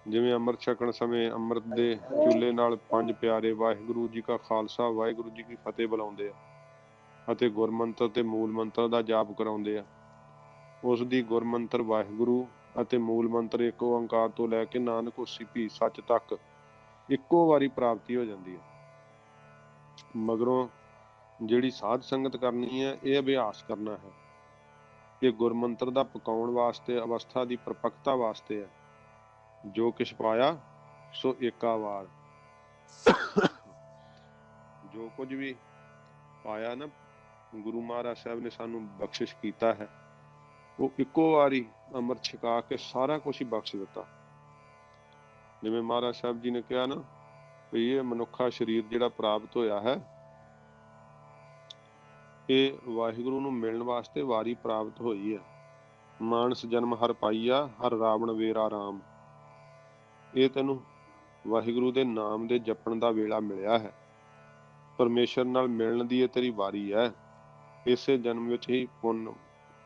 ਜਿਵੇਂ ਅੰਮ੍ਰਿਤ ਛਕਣ ਸਮੇਂ ਅੰਮ੍ਰਿਤ ਦੇ ਚੂਲੇ ਨਾਲ ਪੰਜ ਪਿਆਰੇ ਵਾਹਿਗੁਰੂ ਜੀ ਕਾ ਖਾਲਸਾ ਵਾਹਿਗੁਰੂ ਜੀ ਕੀ ਫਤਿਹ ਬੁਲਾਉਂਦੇ ਆ ਅਤੇ ਗੁਰਮੰਤਰ ਤੇ ਮੂਲ ਮੰਤਰ ਦਾ ਜਾਪ ਕਰਾਉਂਦੇ ਆ। ਉਸ ਦੀ ਗੁਰਮੰਤਰ ਵਾਹਿਗੁਰੂ ਅਤੇ ਮੂਲ ਮੰਤਰ ਇੱਕ ਓੰਕਾਰ ਤੋਂ ਲੈ ਕੇ ਨਾਨਕ ਹੋਸੀ ਭੀ ਸੱਚ ਤੱਕ ਇੱਕੋ ਵਾਰੀ ਪ੍ਰਾਪਤੀ ਹੋ ਜਾਂਦੀ ਹੈ। ਮਗਰੋਂ ਜਿਹੜੀ ਸਾਧ ਸੰਗਤ ਕਰਨੀ ਹੈ, ਇਹ ਅਭਿਆਸ ਕਰਨਾ ਹੈ। ਇਹ ਗੁਰਮੰਤਰ ਦਾ ਪਕਾਉਣ ਵਾਸਤੇ, ਅਵਸਥਾ ਦੀ ਪਰਪੱਕਤਾ ਵਾਸਤੇ ਹੈ। ਜੋ ਕਿਛ ਪਾਇਆ ਸੋ ਏਕਾ ਵਾਰ। ਜੋ ਕੁਝ ਵੀ ਪਾਇਆ ਨਾ ਗੁਰੂ ਮਹਾਰਾਜ ਸਾਹਿਬ ਨੇ ਸਾਨੂੰ ਬਖਸ਼ਿਸ਼ ਕੀਤਾ ਹੈ, ਉਹ ਇੱਕੋ ਵਾਰੀ ਅੰਮ੍ਰਿਤ ਛਕਾ ਕੇ ਸਾਰਾ ਕੁਛ ਹੀ ਬਖਸ਼ ਦਿੱਤਾ। ਜਿਵੇਂ ਮਹਾਰਾਜ ਸਾਹਿਬ ਜੀ ਨੇ ਕਿਹਾ ਨਾ ਵੀ ਇਹ ਮਨੁੱਖਾ ਸਰੀਰ ਜਿਹੜਾ ਪ੍ਰਾਪਤ ਹੋਇਆ ਹੈ, ਇਹ ਵਾਹਿਗੁਰੂ ਨੂੰ ਮਿਲਣ ਵਾਸਤੇ ਵਾਰੀ ਪ੍ਰਾਪਤ ਹੋਈ ਹੈ। ਮਾਨਸ ਜਨਮ ਹਰ ਪਾਈਆ, ਹਰ ਰਾਵਣ ਵੇਰਾ ਰਾਮ। ਇਹ ਤੈਨੂੰ ਵਾਹਿਗੁਰੂ ਦੇ ਨਾਮ ਦੇ ਜਪਣ ਦਾ ਵੇਲਾ ਮਿਲਿਆ ਹੈ। ਪਰਮੇਸ਼ਰ ਨਾਲ ਮਿਲਣ ਦੀ ਇਹ ਤੇਰੀ ਵਾਰੀ ਹੈ। ਇਸੇ ਜਨਮ ਵਿੱਚ ਹੀ ਪੁੰਨ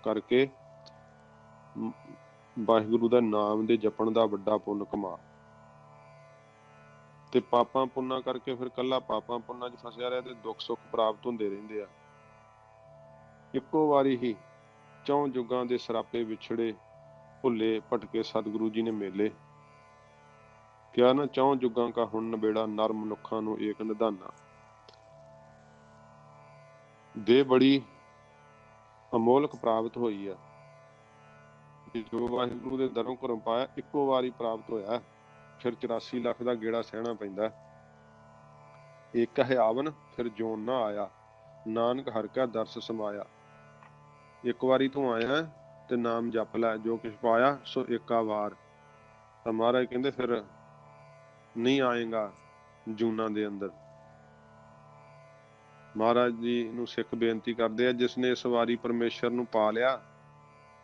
ਕਰਕੇ ਵਾਹਿਗੁਰੂ ਦਾ ਨਾਮ ਦੇ ਜਪਣ ਦਾ ਵੱਡਾ ਪੁੰਨ ਕਮਾ। ਤੇ ਪਾਪਾਂ ਪੁੰਨਾਂ ਕਰਕੇ ਫਿਰ ਕੱਲਾ ਪਾਪਾਂ ਪੁੰਨਾਂ 'ਚ ਫਸਿਆ ਰਿਹਾ ਤੇ ਦੁੱਖ ਸੁੱਖ ਪ੍ਰਾਪਤ ਹੁੰਦੇ ਰਹਿੰਦੇ ਆ। ਇੱਕੋ ਵਾਰੀ ਹੀ ਚੌਂ ਯੁੱਗਾਂ ਦੇ ਸਰਾਪੇ ਵਿਛੜੇ ਭੁੱਲੇ ਭਟਕੇ ਸਤਿਗੁਰੂ ਜੀ ਨੇ ਮੇਲੇ। ਕਿਹਾ ਨਾ, ਚੌਂ ਯੁੱਗਾਂ ਕਾ ਹੁਣ ਨਬੇੜਾ, ਨਰ ਮਨੁੱਖਾਂ ਨੂੰ ਏਕ ਨਿਧਾਨਾ। ਦੇ ਬੜੀ ਅਮੋਲਕ ਪ੍ਰਾਪਤ ਹੋਈ ਹੈ। ਜੋ ਵਾਹਿਗੁਰੂ ਦੇ ਦਰੋਂ ਘਰੋਂ ਪਾਇਆ ਇੱਕੋ ਵਾਰੀ ਪ੍ਰਾਪਤ ਹੋਇਆ। ਫਿਰ 84 ਲੱਖ ਦਾ ਗੇੜਾ ਸਹਿਣਾ ਪੈਂਦਾ। ਇੱਕ ਹੈ ਆਵਨ ਫਿਰ ਜੋਨ ਨਾ ਆਇਆ, ਨਾਨਕ ਹਰਿ ਕਾ ਦਰਸ ਸਮਾਇਆ। ਇੱਕ ਵਾਰੀ ਤੂੰ ਆਇਆ ਤੇ ਨਾਮ ਜਪ ਲੈ, ਜੋ ਕੁਛ ਪਾਇਆ ਸੋ ਏਕਾ ਵਾਰ। ਤਾਂ ਮਹਾਰਾਜ ਕਹਿੰਦੇ ਫਿਰ ਨਹੀਂ ਆਏਗਾ ਜੂਨਾਂ ਦੇ ਅੰਦਰ। ਮਹਾਰਾਜ ਜੀ ਨੂੰ ਸਿੱਖ ਬੇਨਤੀ ਕਰਦੇ ਆ, ਜਿਸ ਨੇ ਇਸ ਵਾਰੀ ਪਰਮੇਸ਼ਰ ਨੂੰ ਪਾ ਲਿਆ,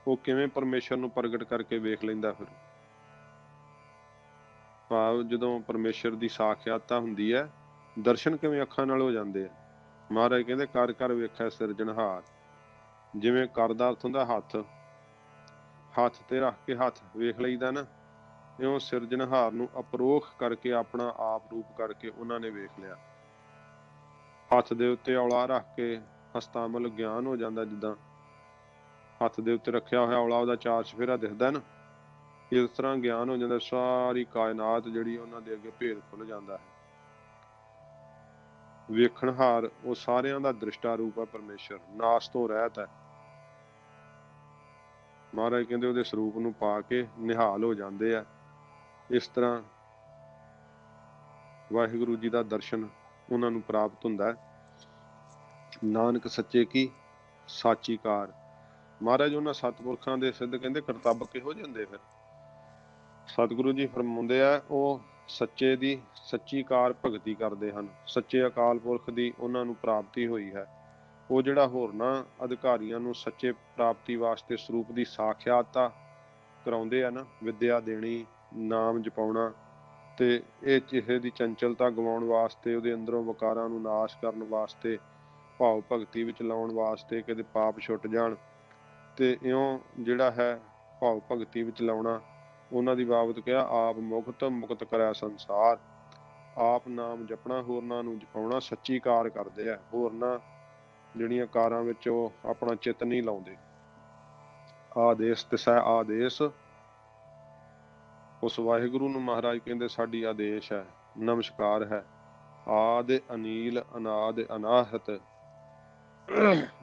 ਉਹ ਕਿਵੇਂ ਪਰਮੇਸ਼ਰ ਨੂੰ ਪ੍ਰਗਟ ਕਰਕੇ ਵੇਖ ਲੈਂਦਾ। ਫਿਰ ਭਾਵ ਜਦੋਂ ਪਰਮੇਸ਼ਰ ਦੀ ਸਾਖਿਆਤਾ ਹੁੰਦੀ ਹੈ, ਦਰਸ਼ਨ ਕਿਵੇਂ ਅੱਖਾਂ ਨਾਲ ਹੋ ਜਾਂਦੇ ਆ। ਮਹਾਰਾਜ ਕਹਿੰਦੇ ਕਰ ਕਰ ਵੇਖਿਆ ਸਿਰਜਣਹਾਰ। ਜਿਵੇਂ ਕਰ ਦਾ ਅਰਥ ਹੁੰਦਾ ਹੱਥ, ਹੱਥ ਤੇ ਰੱਖ ਕੇ ਹੱਥ ਵੇਖ ਲਈਦਾ ਨਾ, ਇਉਂ ਸਿਰਜਣਹਾਰ ਨੂੰ ਅਪਰੋਖ ਕਰਕੇ ਆਪਣਾ ਆਪ ਰੂਪ ਕਰਕੇ ਉਹਨਾਂ ਨੇ ਵੇਖ ਲਿਆ। ਹੱਥ ਦੇ ਉੱਤੇ ਔਲਾ ਰੱਖ ਕੇ ਹਸਤਾਮਲ ਗਿਆਨ ਹੋ ਜਾਂਦਾ। ਜਿੱਦਾਂ ਹੱਥ ਦੇ ਉੱਤੇ ਰੱਖਿਆ ਹੋਇਆ ਔਲਾ ਉਹਦਾ ਚਾਰ ਚੁਫੇਰਾ ਦਿਖਦਾ ਨਾ, ਇਸ ਤਰ੍ਹਾਂ ਗਿਆਨ ਹੋ ਜਾਂਦਾ। ਸਾਰੀ ਕਾਇਨਾਤ ਜਿਹੜੀ ਉਹਨਾਂ ਦੇ ਅੱਗੇ ਭੇਦ ਖੁੱਲ ਜਾਂਦਾ ਹੈ। ਵੇਖਣਹਾਰ ਉਹ ਸਾਰਿਆਂ ਦਾ ਦ੍ਰਿਸ਼ਟਾ ਰੂਪ ਹੈ ਪਰਮੇਸ਼ਰ, ਨਾਸ ਤੋਂ ਰਹਿਤ ਹੈ। ਮਹਾਰਾਜ ਕਹਿੰਦੇ ਉਹਦੇ ਸਰੂਪ ਨੂੰ ਪਾ ਕੇ ਨਿਹਾਲ ਹੋ ਜਾਂਦੇ ਆ। ਇਸ ਤਰ੍ਹਾਂ ਵਾਹਿਗੁਰੂ ਜੀ ਦਾ ਦਰਸ਼ਨ ਉਹਨਾਂ ਨੂੰ ਪ੍ਰਾਪਤ ਹੁੰਦਾ ਹੈ। ਨਾਨਕ ਸੱਚੇ ਕੀ ਸਾਚੀ ਕਾਰ। ਮਹਾਰਾਜ ਉਹਨਾਂ ਸਤਿਪੁਰਖਾਂ ਦੇ ਸਿੱਧ ਕਹਿੰਦੇ ਕਰਤੱਵ ਕਿਹੋ ਜਿਹੇ ਹੁੰਦੇ? ਫਿਰ ਸਤਿਗੁਰੂ ਜੀ ਫਰਮਾਉਂਦੇ ਆ, ਉਹ ਸੱਚੇ ਦੀ ਸੱਚੀ ਕਾਰ ਭਗਤੀ ਕਰਦੇ ਹਨ। ਸੱਚੇ ਅਕਾਲ ਪੁਰਖ ਦੀ ਉਹਨਾਂ ਨੂੰ ਪ੍ਰਾਪਤੀ ਹੋਈ ਹੈ। ਉਹ ਜਿਹੜਾ ਹੋਰਨਾਂ ਅਧਿਕਾਰੀਆਂ ਨੂੰ ਸੱਚੇ ਪ੍ਰਾਪਤੀ ਵਾਸਤੇ ਸਰੂਪ ਦੀ ਸਾਖਿਆਤਤਾ ਕਰਾਉਂਦੇ ਆ ਨਾ, ਵਿਦਿਆ ਦੇਣੀ, ਨਾਮ ਜਪਾਉਣਾ, ਤੇ ਇਹ ਚਿਹਰੇ ਦੀ ਚੰਚਲਤਾ ਗਵਾਉਣ ਵਾਸਤੇ, ਉਹਦੇ ਅੰਦਰੋਂ ਵਿਕਾਰਾਂ ਨੂੰ ਨਾਸ਼ ਕਰਨ ਵਾਸਤੇ, ਭਾਵ ਭਗਤੀ ਵਿੱਚ ਲਾਉਣ ਵਾਸਤੇ, ਕਿਤੇ ਪਾਪ ਛੁੱਟ ਜਾਣ, ਤੇ ਇਉਂ ਜਿਹੜਾ ਹੈ ਭਾਵ ਭਗਤੀ ਵਿੱਚ ਲਾਉਣਾ। ਉਹਨਾਂ ਦੀ ਬਾਬਤ ਕਿਹਾ, ਆਪ ਮੁਕਤ ਕਰਿਆ ਸੰਸਾਰ। ਆਪ ਨਾਮ ਜਪਣਾ, ਹੋਰਨਾਂ ਨੂੰ ਜਪਾਉਣਾ, ਸੱਚੀ ਕਾਰ ਕਰਦੇ ਆ। ਹੋਰਨਾਂ ਜਿਹੜੀਆਂ ਕਾਰਾਂ ਵਿੱਚ ਉਹ ਆਪਣਾ ਚਿੱਤ ਨਹੀਂ ਲਾਉਂਦੇ। ਆਦੇਸ਼ ਤਿਸੈ ਆਦੇਸ਼, ਉਸ ਵਾਹਿਗੁਰੂ ਨੂੰ ਮਹਾਰਾਜ ਕਹਿੰਦੇ ਸਾਡੀ ਆਦੇਸ਼ ਹੈ, ਨਮਸਕਾਰ ਹੈ। ਆਦ ਅਨੀਲ ਅਨਾਦ ਅਨਾਹਤ,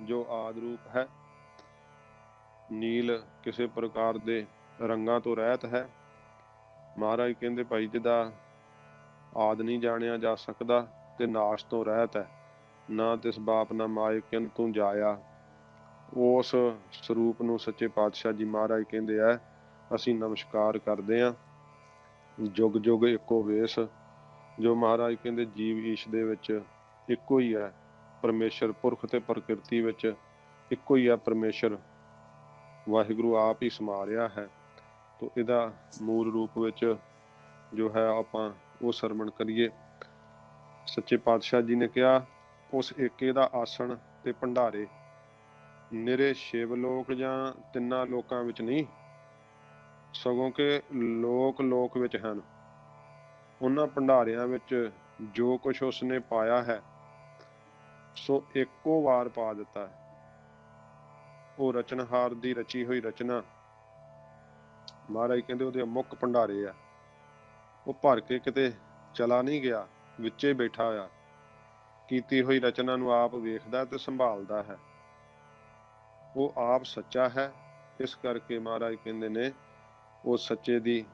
ਜੋ ਆਦ ਰੂਪ ਹੈ, ਨੀਲ ਕਿਸੇ ਪ੍ਰਕਾਰ ਦੇ ਰੰਗਾਂ ਤੋਂ ਰਹਿਤ ਹੈ। ਮਹਾਰਾਜ ਕਹਿੰਦੇ ਭਾਈ ਜਿਹਦਾ ਆਦ ਨਹੀਂ ਜਾਣਿਆ ਜਾ ਸਕਦਾ ਤੇ ਨਾਸ਼ ਤੋਂ ਰਹਿਤ ਹੈ। ਨਾ ਤਿਸ ਬਾਪ ਨਾ ਮਾਏ ਕਿਨ ਤੂੰ ਜਾਇਆ। ਉਸ ਸਰੂਪ ਨੂੰ ਸੱਚੇ ਪਾਤਸ਼ਾਹ ਜੀ ਮਹਾਰਾਜ ਕਹਿੰਦੇ ਆ ਅਸੀਂ ਨਮਸਕਾਰ ਕਰਦੇ ਹਾਂ। ਜੁਗ ਜੁਗ ਇੱਕੋ ਵੇਸ, ਜੋ ਮਹਾਰਾਜ ਕਹਿੰਦੇ ਜੀਵ ਈਸ਼ ਦੇ ਵਿੱਚ ਇੱਕੋ ਹੀ ਹੈ। ਪਰਮੇਸ਼ਰ ਪੁਰਖ ਤੇ ਪ੍ਰਕਿਰਤੀ ਵਿੱਚ ਇੱਕੋ ਹੀ ਹੈ। ਪਰਮੇਸ਼ਰ ਵਾਹਿਗੁਰੂ ਆਪ ਹੀ ਸਮਾ ਰਿਹਾ ਹੈ। ਤੋ ਇਹਦਾ ਮੂਲ ਰੂਪ ਵਿੱਚ ਜੋ ਹੈ ਆਪਾਂ ਉਹ ਸਰਵਣ ਕਰੀਏ। ਸੱਚੇ ਪਾਤਸ਼ਾਹ ਜੀ ਨੇ ਕਿਹਾ, ਉਸ ਏਕੇ ਦਾ ਆਸਣ ਤੇ ਭੰਡਾਰੇ ਨਿਰੇ ਸ਼ਿਵ ਲੋਕ ਜਾਂ ਤਿੰਨਾਂ ਲੋਕਾਂ ਵਿੱਚ ਨਹੀਂ, ਸਗੋਂ ਕਿ ਲੋਕ ਵਿੱਚ ਹਨ। ਉਹਨਾਂ ਭੰਡਾਰਿਆਂ ਵਿੱਚ ਜੋ ਕੁਛ ਉਸਨੇ ਪਾਇਆ ਹੈ ਸੋ ਇੱਕੋ ਵਾਰ ਪਾ ਦਿੱਤਾ ਹੈ। ਉਹ ਰਚਨਹਾਰ ਦੀ ਰਚੀ ਹੋਈ ਰਚਨਾ, ਮਹਾਰਾਜ ਕਹਿੰਦੇ ਉਹਦੇ ਮੁੱਖ ਭੰਡਾਰੇ ਆ। ਉਹ ਭਰ ਕੇ ਕਿਤੇ ਚਲਾ ਨਹੀਂ ਗਿਆ, ਵਿੱਚੇ ਬੈਠਾ ਹੋਇਆ। ਕੀਤੀ ਹੋਈ ਰਚਨਾ ਨੂੰ ਆਪ ਵੇਖਦਾ ਤੇ ਸੰਭਾਲਦਾ ਹੈ। ਉਹ ਆਪ ਸੱਚਾ ਹੈ। ਇਸ ਕਰਕੇ ਮਹਾਰਾਜ ਕਹਿੰਦੇ ਨੇ ਉਹ ਸੱਚੇ ਦੀ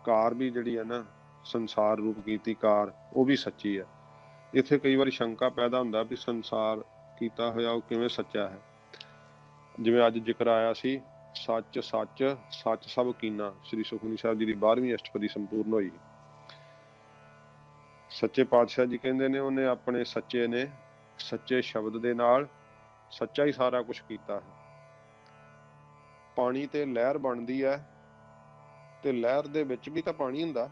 ਕਾਰ ਵੀ ਜਿਹੜੀ ਹੈ ਨਾ, ਸੰਸਾਰ ਰੂਪ ਕੀਤੀ ਕਾਰ, ਉਹ ਵੀ ਸੱਚੀ ਹੈ। ਇੱਥੇ ਕਈ ਵਾਰੀ ਸ਼ੰਕਾ ਪੈਦਾ ਹੁੰਦਾ ਵੀ ਸੰਸਾਰ ਕੀਤਾ ਹੋਇਆ ਉਹ ਕਿਵੇਂ ਸੱਚਾ ਹੈ। ਜਿਵੇਂ ਅੱਜ ਜ਼ਿਕਰ ਆਇਆ ਸੀ, ਸੱਚ ਸੱਚ ਸੱਚ ਸਭ ਕੀਨਾ। ਸ੍ਰੀ ਸੁਖਮਨੀ ਸਾਹਿਬ ਜੀ ਦੀ 12ਵੀਂ ਅਸ਼ਟਪਦੀ ਸੰਪੂਰਨ ਹੋਈ। ਸੱਚੇ ਪਾਤਸ਼ਾਹ ਜੀ ਕਹਿੰਦੇ ਨੇ ਉਹਨੇ ਆਪਣੇ ਸੱਚੇ ਨੇ ਸੱਚੇ ਸ਼ਬਦ ਦੇ ਨਾਲ ਸੱਚਾ ਹੀ ਸਾਰਾ ਕੁਝ ਕੀਤਾ ਹੈ। ਪਾਣੀ ਤੇ ਲਹਿਰ ਬਣਦੀ ਹੈ ਤੇ ਲਹਿਰ ਦੇ ਵਿੱਚ ਵੀ ਤਾਂ ਪਾਣੀ ਹੁੰਦਾ।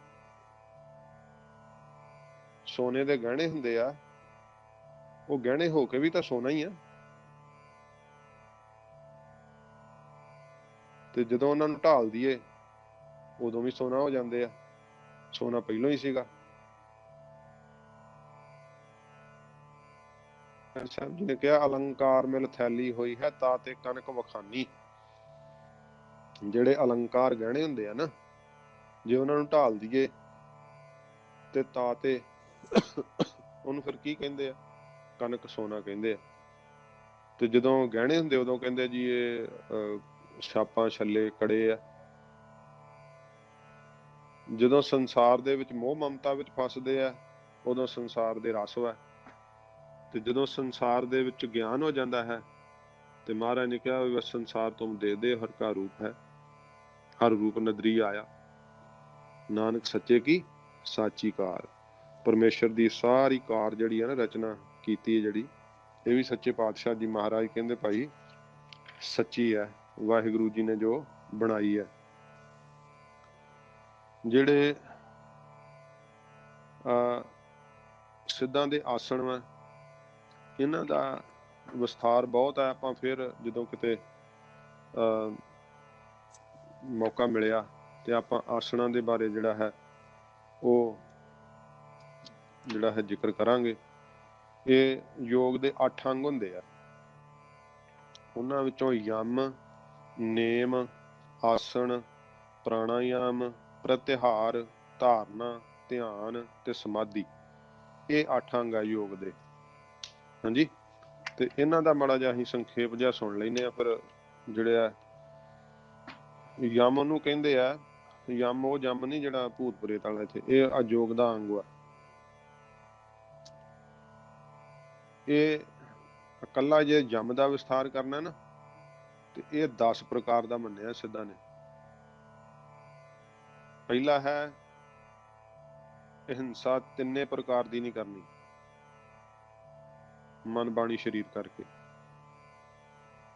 ਸੋਨੇ ਦੇ ਗਹਿਣੇ ਹੁੰਦੇ ਆ, ਉਹ ਗਹਿਣੇ ਹੋ ਕੇ ਵੀ ਤਾਂ ਸੋਨਾ ਹੀ ਆ। ਤੇ ਜਦੋਂ ਉਹਨਾਂ ਨੂੰ ਢਾਲ ਦਈਏ ਉਦੋਂ ਵੀ ਸੋਨਾ ਹੋ ਜਾਂਦੇ ਆ। ਸੋਨਾ ਪਹਿਲਾਂ ਹੀ ਸੀਗਾ। ਸਾਹਿਬ ਜੀ ਨੇ ਕਿਹਾ, ਅਲੰਕਾਰ ਮਿਲ ਥੈਲੀ ਹੋਈ ਹੈ ਤਾਂ ਤੇ ਕਨਕ ਵਖਾਨੀ। ਜਿਹੜੇ ਅਲੰਕਾਰ ਗਹਿਣੇ ਹੁੰਦੇ ਆ ਨਾ, ਜੇ ਉਹਨਾਂ ਨੂੰ ਢਾਲ ਦਈਏ ਤੇ ਤਾਂ ਤੇ ਉਹਨੂੰ ਫਿਰ ਕੀ ਕਹਿੰਦੇ ਆ? ਕਨਕ ਸੋਨਾ ਕਹਿੰਦੇ ਆ। ਤੇ ਜਦੋਂ ਗਹਿਣੇ ਹੁੰਦੇ ਉਦੋਂ ਕਹਿੰਦੇ ਜੀ ਇਹ ਛਾਪਾਂ ਛੱਲੇ ਕੜੇ ਆ। ਜਦੋਂ ਸੰਸਾਰ ਦੇ ਵਿੱਚ ਮੋਹ ਮਮਤਾ ਵਿੱਚ ਫਸਦੇ ਆ ਉਦੋਂ ਸੰਸਾਰ ਦੇ ਰਸ ਹੈ। ਤੇ ਜਦੋਂ ਸੰਸਾਰ ਦੇ ਵਿੱਚ ਗਿਆਨ ਹੋ ਜਾਂਦਾ ਹੈ ਤੇ ਮਹਾਰਾਜ ਨੇ ਕਿਹਾ ਸੰਸਾਰ ਤੁਮ ਦੇ ਦੇ ਹਰ ਕਾ ਰੂਪ ਹੈ, ਹਰ ਰੂਪ ਨਦਰੀ ਆਇਆ। ਨਾਨਕ ਸੱਚੇ ਕੀ ਸਾਚੀ ਕਾਰ। ਪਰਮੇਸ਼ਰ ਦੀ ਸਾਰੀ ਕਾਰ ਜਿਹੜੀ ਹੈ ਨਾ, ਰਚਨਾ ਕੀਤੀ ਜਿਹੜੀ, ਇਹ ਵੀ ਸੱਚੇ ਪਾਤਸ਼ਾਹ ਜੀ ਮਹਾਰਾਜ ਕਹਿੰਦੇ ਭਾਈ ਸੱਚੀ ਹੈ। ਵਾਹਿਗੁਰੂ ਜੀ ਨੇ ਜੋ ਬਣਾਈ ਹੈ। ਜਿਹੜੇ ਸਿੱਧਾਂ ਦੇ ਆਸਣ ਵਾ, ਇਹਨਾਂ ਦਾ ਵਿਸਥਾਰ ਬਹੁਤ ਹੈ। ਆਪਾਂ ਫਿਰ ਜਦੋਂ ਕਿਤੇ ਮੌਕਾ ਮਿਲਿਆ ਤੇ ਆਪਾਂ ਆਸਣਾਂ ਦੇ ਬਾਰੇ ਜਿਹੜਾ ਹੈ ਉਹ ਜਿਹੜਾ ਹੈ ਜ਼ਿਕਰ ਕਰਾਂਗੇ। ਇਹ ਯੋਗ ਦੇ 8 ਅੰਗ ਹੁੰਦੇ ਆ। ਉਹਨਾਂ ਵਿੱਚੋਂ ਯਮ, ਨੇਮ, ਆਸਣ, ਪ੍ਰਾਣਾਯਾਮ, ਪ੍ਰਤਿਹਾਰ, ਧਾਰਨਾ, ਧਿਆਨ ਤੇ ਸਮਾਧੀ, ਇਹ 8 ਅੰਗ ਆ ਯੋਗ ਦੇ। ਹਾਂਜੀ, ਤੇ ਇਹਨਾਂ ਦਾ ਮਾੜਾ ਜਿਹਾ ਅਸੀਂ ਸੰਖੇਪ ਜਿਹਾ ਸੁਣ ਲੈਂਦੇ ਆ। ਫਿਰ ਜਿਹੜੇ ਆ ਯਮ ਉਹਨੂੰ ਕਹਿੰਦੇ ਆ, ਯਮ ਉਹ ਜਮ ਨਹੀਂ ਜਿਹੜਾ ਭੂਤ ਪ੍ਰੇਤ ਵਾਲਾ। ਇੱਥੇ ਇਹ ਅਯੋਗ ਦਾ ਅੰਗ ਆ। ਇਹ ਇਕੱਲਾ ਜੇ ਜਮ ਦਾ ਵਿਸਥਾਰ ਕਰਨਾ ਨਾ ਤੇ ਇਹ 10 ਪ੍ਰਕਾਰ ਦਾ ਮੰਨਿਆ ਸਿੱਧਾਂ ਨੇ। ਪਹਿਲਾ ਹੈ ਹਿੰਸਾ ਤਿੰਨੇ ਪ੍ਰਕਾਰ ਦੀ ਨਹੀਂ ਕਰਨੀ, ਮਨ ਬਾਣੀ ਸਰੀਰ ਕਰਕੇ।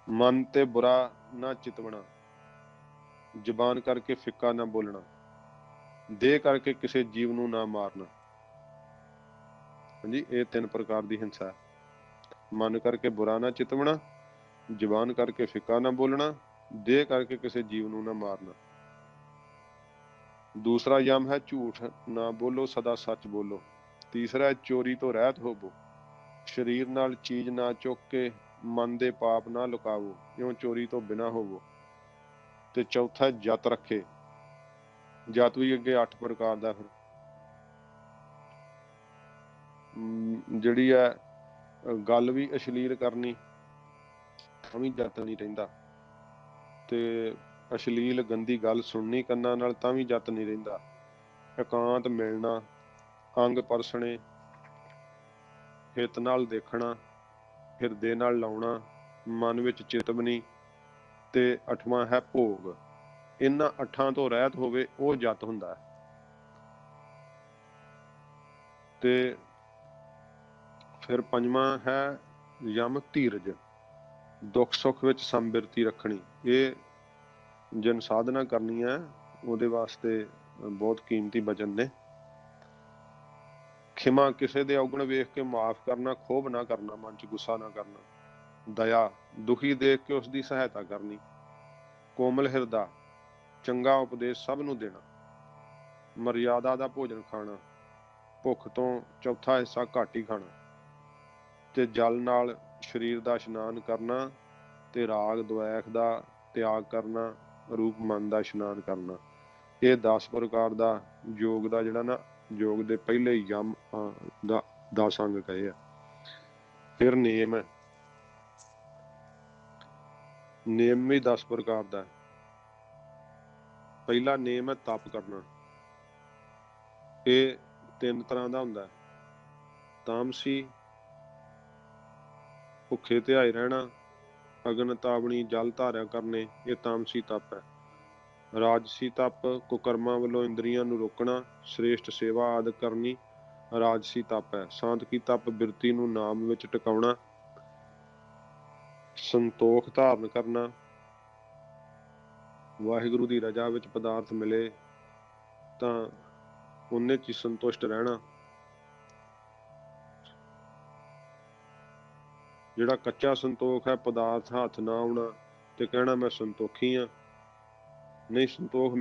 ਮਨ ਤੇ ਬੁਰਾ ਨਾ ਚਿਤਵਣਾ, ਜ਼ਬਾਨ ਕਰਕੇ ਫਿੱਕਾ ਨਾ ਬੋਲਣਾ, ਦੇਹ ਕਰਕੇ ਕਿਸੇ ਜੀਵ ਨੂੰ ਨਾ ਮਾਰਨਾ। ਹਾਂਜੀ, ਇਹ 3 ਪ੍ਰਕਾਰ ਦੀ ਹਿੰਸਾ ਹੈ। ਮਨ ਕਰਕੇ ਬੁਰਾ ਨਾ ਚਿਤਵਣਾ, ਜ਼ਬਾਨ ਕਰਕੇ ਫਿੱਕਾ ਨਾ ਬੋਲਣਾ, ਦੇਹ ਕਰਕੇ ਕਿਸੇ ਜੀਵ ਨੂੰ ਨਾ ਮਾਰਨਾ। ਦੂਸਰਾ ਯਮ ਹੈ ਝੂਠ ਨਾ ਬੋਲੋ, ਸਦਾ ਸੱਚ ਬੋਲੋ। ਤੀਸਰਾ ਹੈ ਚੋਰੀ ਤੋਂ ਰਹਿਤ ਹੋਵੋ, ਸਰੀਰ ਨਾਲ ਚੀਜ਼ ਨਾ ਚੁੱਕ ਕੇ ਮਨ ਦੇ ਪਾਪ ਨਾ ਲੁਕਾਵੋ, ਇਉਂ ਚੋਰੀ ਤੋਂ ਬਿਨਾ ਹੋਵੋ। ਤੇ ਚੌਥਾ ਜਤ ਰੱਖੇ। ਜਤ ਵੀ ਅੱਗੇ 8 ਪ੍ਰਕਾਰ ਦਾ। ਫਿਰ ਜਿਹੜੀ ਹੈ ਗੱਲ ਵੀ ਅਸ਼ਲੀਲ ਕਰਨੀ ਤਾਂ ਵੀ ਜਤ ਨਹੀਂ ਰਹਿੰਦਾ, ਤੇ ਅਸ਼ਲੀਲ ਗੰਦੀ ਗੱਲ ਸੁਣਨੀ ਕੰਨਾਂ ਨਾਲ ਤਾਂ ਵੀ ਜਤ ਨਹੀਂ ਰਹਿੰਦਾ। ਇਕਾਂਤ ਮਿਲਣਾ, ਅੰਗ ਪਰਸਣੇ, ਹਿੱਤ ਨਾਲ ਦੇਖਣਾ, ਹਿਰਦੇ ਨਾਲ ਲਾਉਣਾ, ਮਨ ਵਿੱਚ ਚਿਤਵਨੀ, ਤੇ 8ਵਾਂ ਹੈ ਭੋਗ। ਇਹਨਾਂ 8 ਤੋਂ ਰਹਿਤ ਹੋਵੇ ਉਹ ਜਤ ਹੁੰਦਾ ਹੈ। ਤੇ ਫਿਰ 5ਵਾਂ ਹੈ ਯਮ ਧੀਰਜ, ਦੁੱਖ ਸੁੱਖ ਵਿੱਚ ਸੰਬਿਰਤੀ ਰੱਖਣੀ। ਇਹ ਜਿਨ ਸਾਧਨਾ ਕਰਨੀ ਹੈ ਉਹਦੇ ਵਾਸਤੇ ਬਹੁਤ ਕੀਮਤੀ ਬਚਨ ਨੇ। ਖਿਮਾ, ਕਿਸੇ ਦੇ ਔਗਣ ਵੇਖ ਕੇ ਮਾਫ ਕਰਨਾ, ਖੋਭ ਨਾ ਕਰਨਾ, ਮਨ ਚ ਗੁੱਸਾ ਨਾ ਕਰਨਾ। ਦਇਆ, ਦੁਖੀ ਦੇਖ ਕੇ ਉਸ ਦੀ ਸਹਾਇਤਾ ਕਰਨੀ। ਕੋਮਲ ਹਿਰਦਾ, ਚੰਗਾ ਉਪਦੇਸ਼ ਸਭ ਨੂੰ ਦੇਣਾ। ਮਰਿਆਦਾ ਦਾ ਭੋਜਨ ਖਾਣਾ, ਭੁੱਖ ਤੋਂ ਚੌਥਾ ਹਿੱਸਾ ਘੱਟ ਹੀ ਖਾਣਾ। ਤੇ ਜਲ ਨਾਲ ਸਰੀਰ ਦਾ ਇਸ਼ਨਾਨ ਕਰਨਾ, ਤੇ ਰਾਗ ਦੁਆਖ ਦਾ ਤਿਆਗ ਕਰਨਾ, ਰੂਪ ਮਨ ਦਾ ਇਸ਼ਨਾਨ ਕਰਨਾ। ਇਹ 10 ਪ੍ਰਕਾਰ ਦਾ ਯੋਗ ਦਾ ਜਿਹੜਾ ਨਾ, ਯੋਗ ਦੇ ਪਹਿਲੇ ਯਮ ਦਾ 10 ਅੰਗ ਕਹੇ ਆ। ਫਿਰ ਨੇਮ ਹੈ, ਨੇਮ ਵੀ 10 ਪ੍ਰਕਾਰ ਦਾ। ਪਹਿਲਾ ਨੇਮ ਹੈ ਤਪ ਕਰਨਾ। ਇਹ 3 ਤਰ੍ਹਾਂ ਦਾ ਹੁੰਦਾ। ਤਾਮਸੀ, ਭੁੱਖੇ ਧਿਆਏ ਰਹਿਣਾ, ਅਗਨ ਤਾਵਣੀ ਜਲ ਧਾਰਿਆ ਕਰਨੇ, ਇਹ ਤਾਮਸੀ ਤਪ ਹੈ। ਰਾਜਸੀ ਤਪ, ਕੁਕਰਮਾਂ ਵੱਲੋਂ ਇੰਦਰੀਆਂ ਨੂੰ ਰੋਕਣਾ, ਸ੍ਰੇਸ਼ਟ ਸੇਵਾ ਆਦਿ ਕਰਨੀ, ਰਾਜਸੀ ਤਪ ਹੈ। ਸਾਂਤਕੀ ਤਪ, ਬਿਰਤੀ ਨੂੰ ਨਾਮ ਵਿੱਚ ਟਿਕਾਉਣਾ, ਸੰਤੋਖ ਧਾਰਨ ਕਰਨਾ, ਵਾਹਿਗੁਰੂ ਦੀ ਰਜਾ ਵਿੱਚ ਪਦਾਰਥ ਮਿਲੇ ਤਾਂ ਉਹਨੇ 'ਚ ਸੰਤੁਸ਼ਟ ਰਹਿਣਾ। ਜਿਹੜਾ ਕੱਚਾ ਸੰਤੋਖ ਹੈ, ਪਦਾਰਥ ਹੱਥ ਨਾ ਆਉਣਾ ਤੇ ਕਹਿਣਾ ਮੈਂ ਸੰਤੋਖੀ ਹਾਂ। ਨਹੀਂ, ਸੰਤੋਖ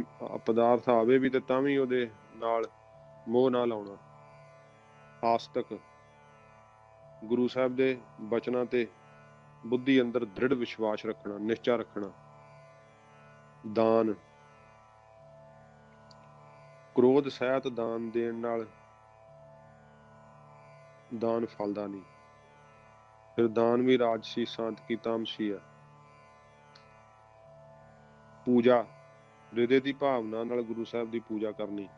ਪਦਾਰਥ ਆਵੇ ਵੀ ਤੇ ਤਾਂ ਵੀ ਉਹਦੇ ਨਾਲ ਮੋਹ ਨਾ ਲਾਉਣਾ। ਆਸਤਕ, ਗੁਰੂ ਸਾਹਿਬ ਦੇ ਬਚਨਾਂ ਤੇ ਬੁੱਧੀ ਅੰਦਰ ਦ੍ਰਿੜ ਵਿਸ਼ਵਾਸ ਰੱਖਣਾ, ਨਿਸ਼ਚਾ ਰੱਖਣਾ। ਦਾਨ, ਕ੍ਰੋਧ ਸਹਿਤ ਦਾਨ ਦੇਣ ਨਾਲ ਦਾਨ ਫਲਦਾ ਨਹੀਂ। ਫਿਰ ਦਾਨ ਵੀ ਰਾਜਸੀ, ਸਾਂਤਕੀ, ਤਾਮਸੀ ਹੈ। ਪੂਜਾ, ਹਿਰਦੇ ਦੀ ਭਾਵਨਾ ਨਾਲ ਗੁਰੂ ਸਾਹਿਬ ਦੀ ਪੂਜਾ ਕਰਨੀ।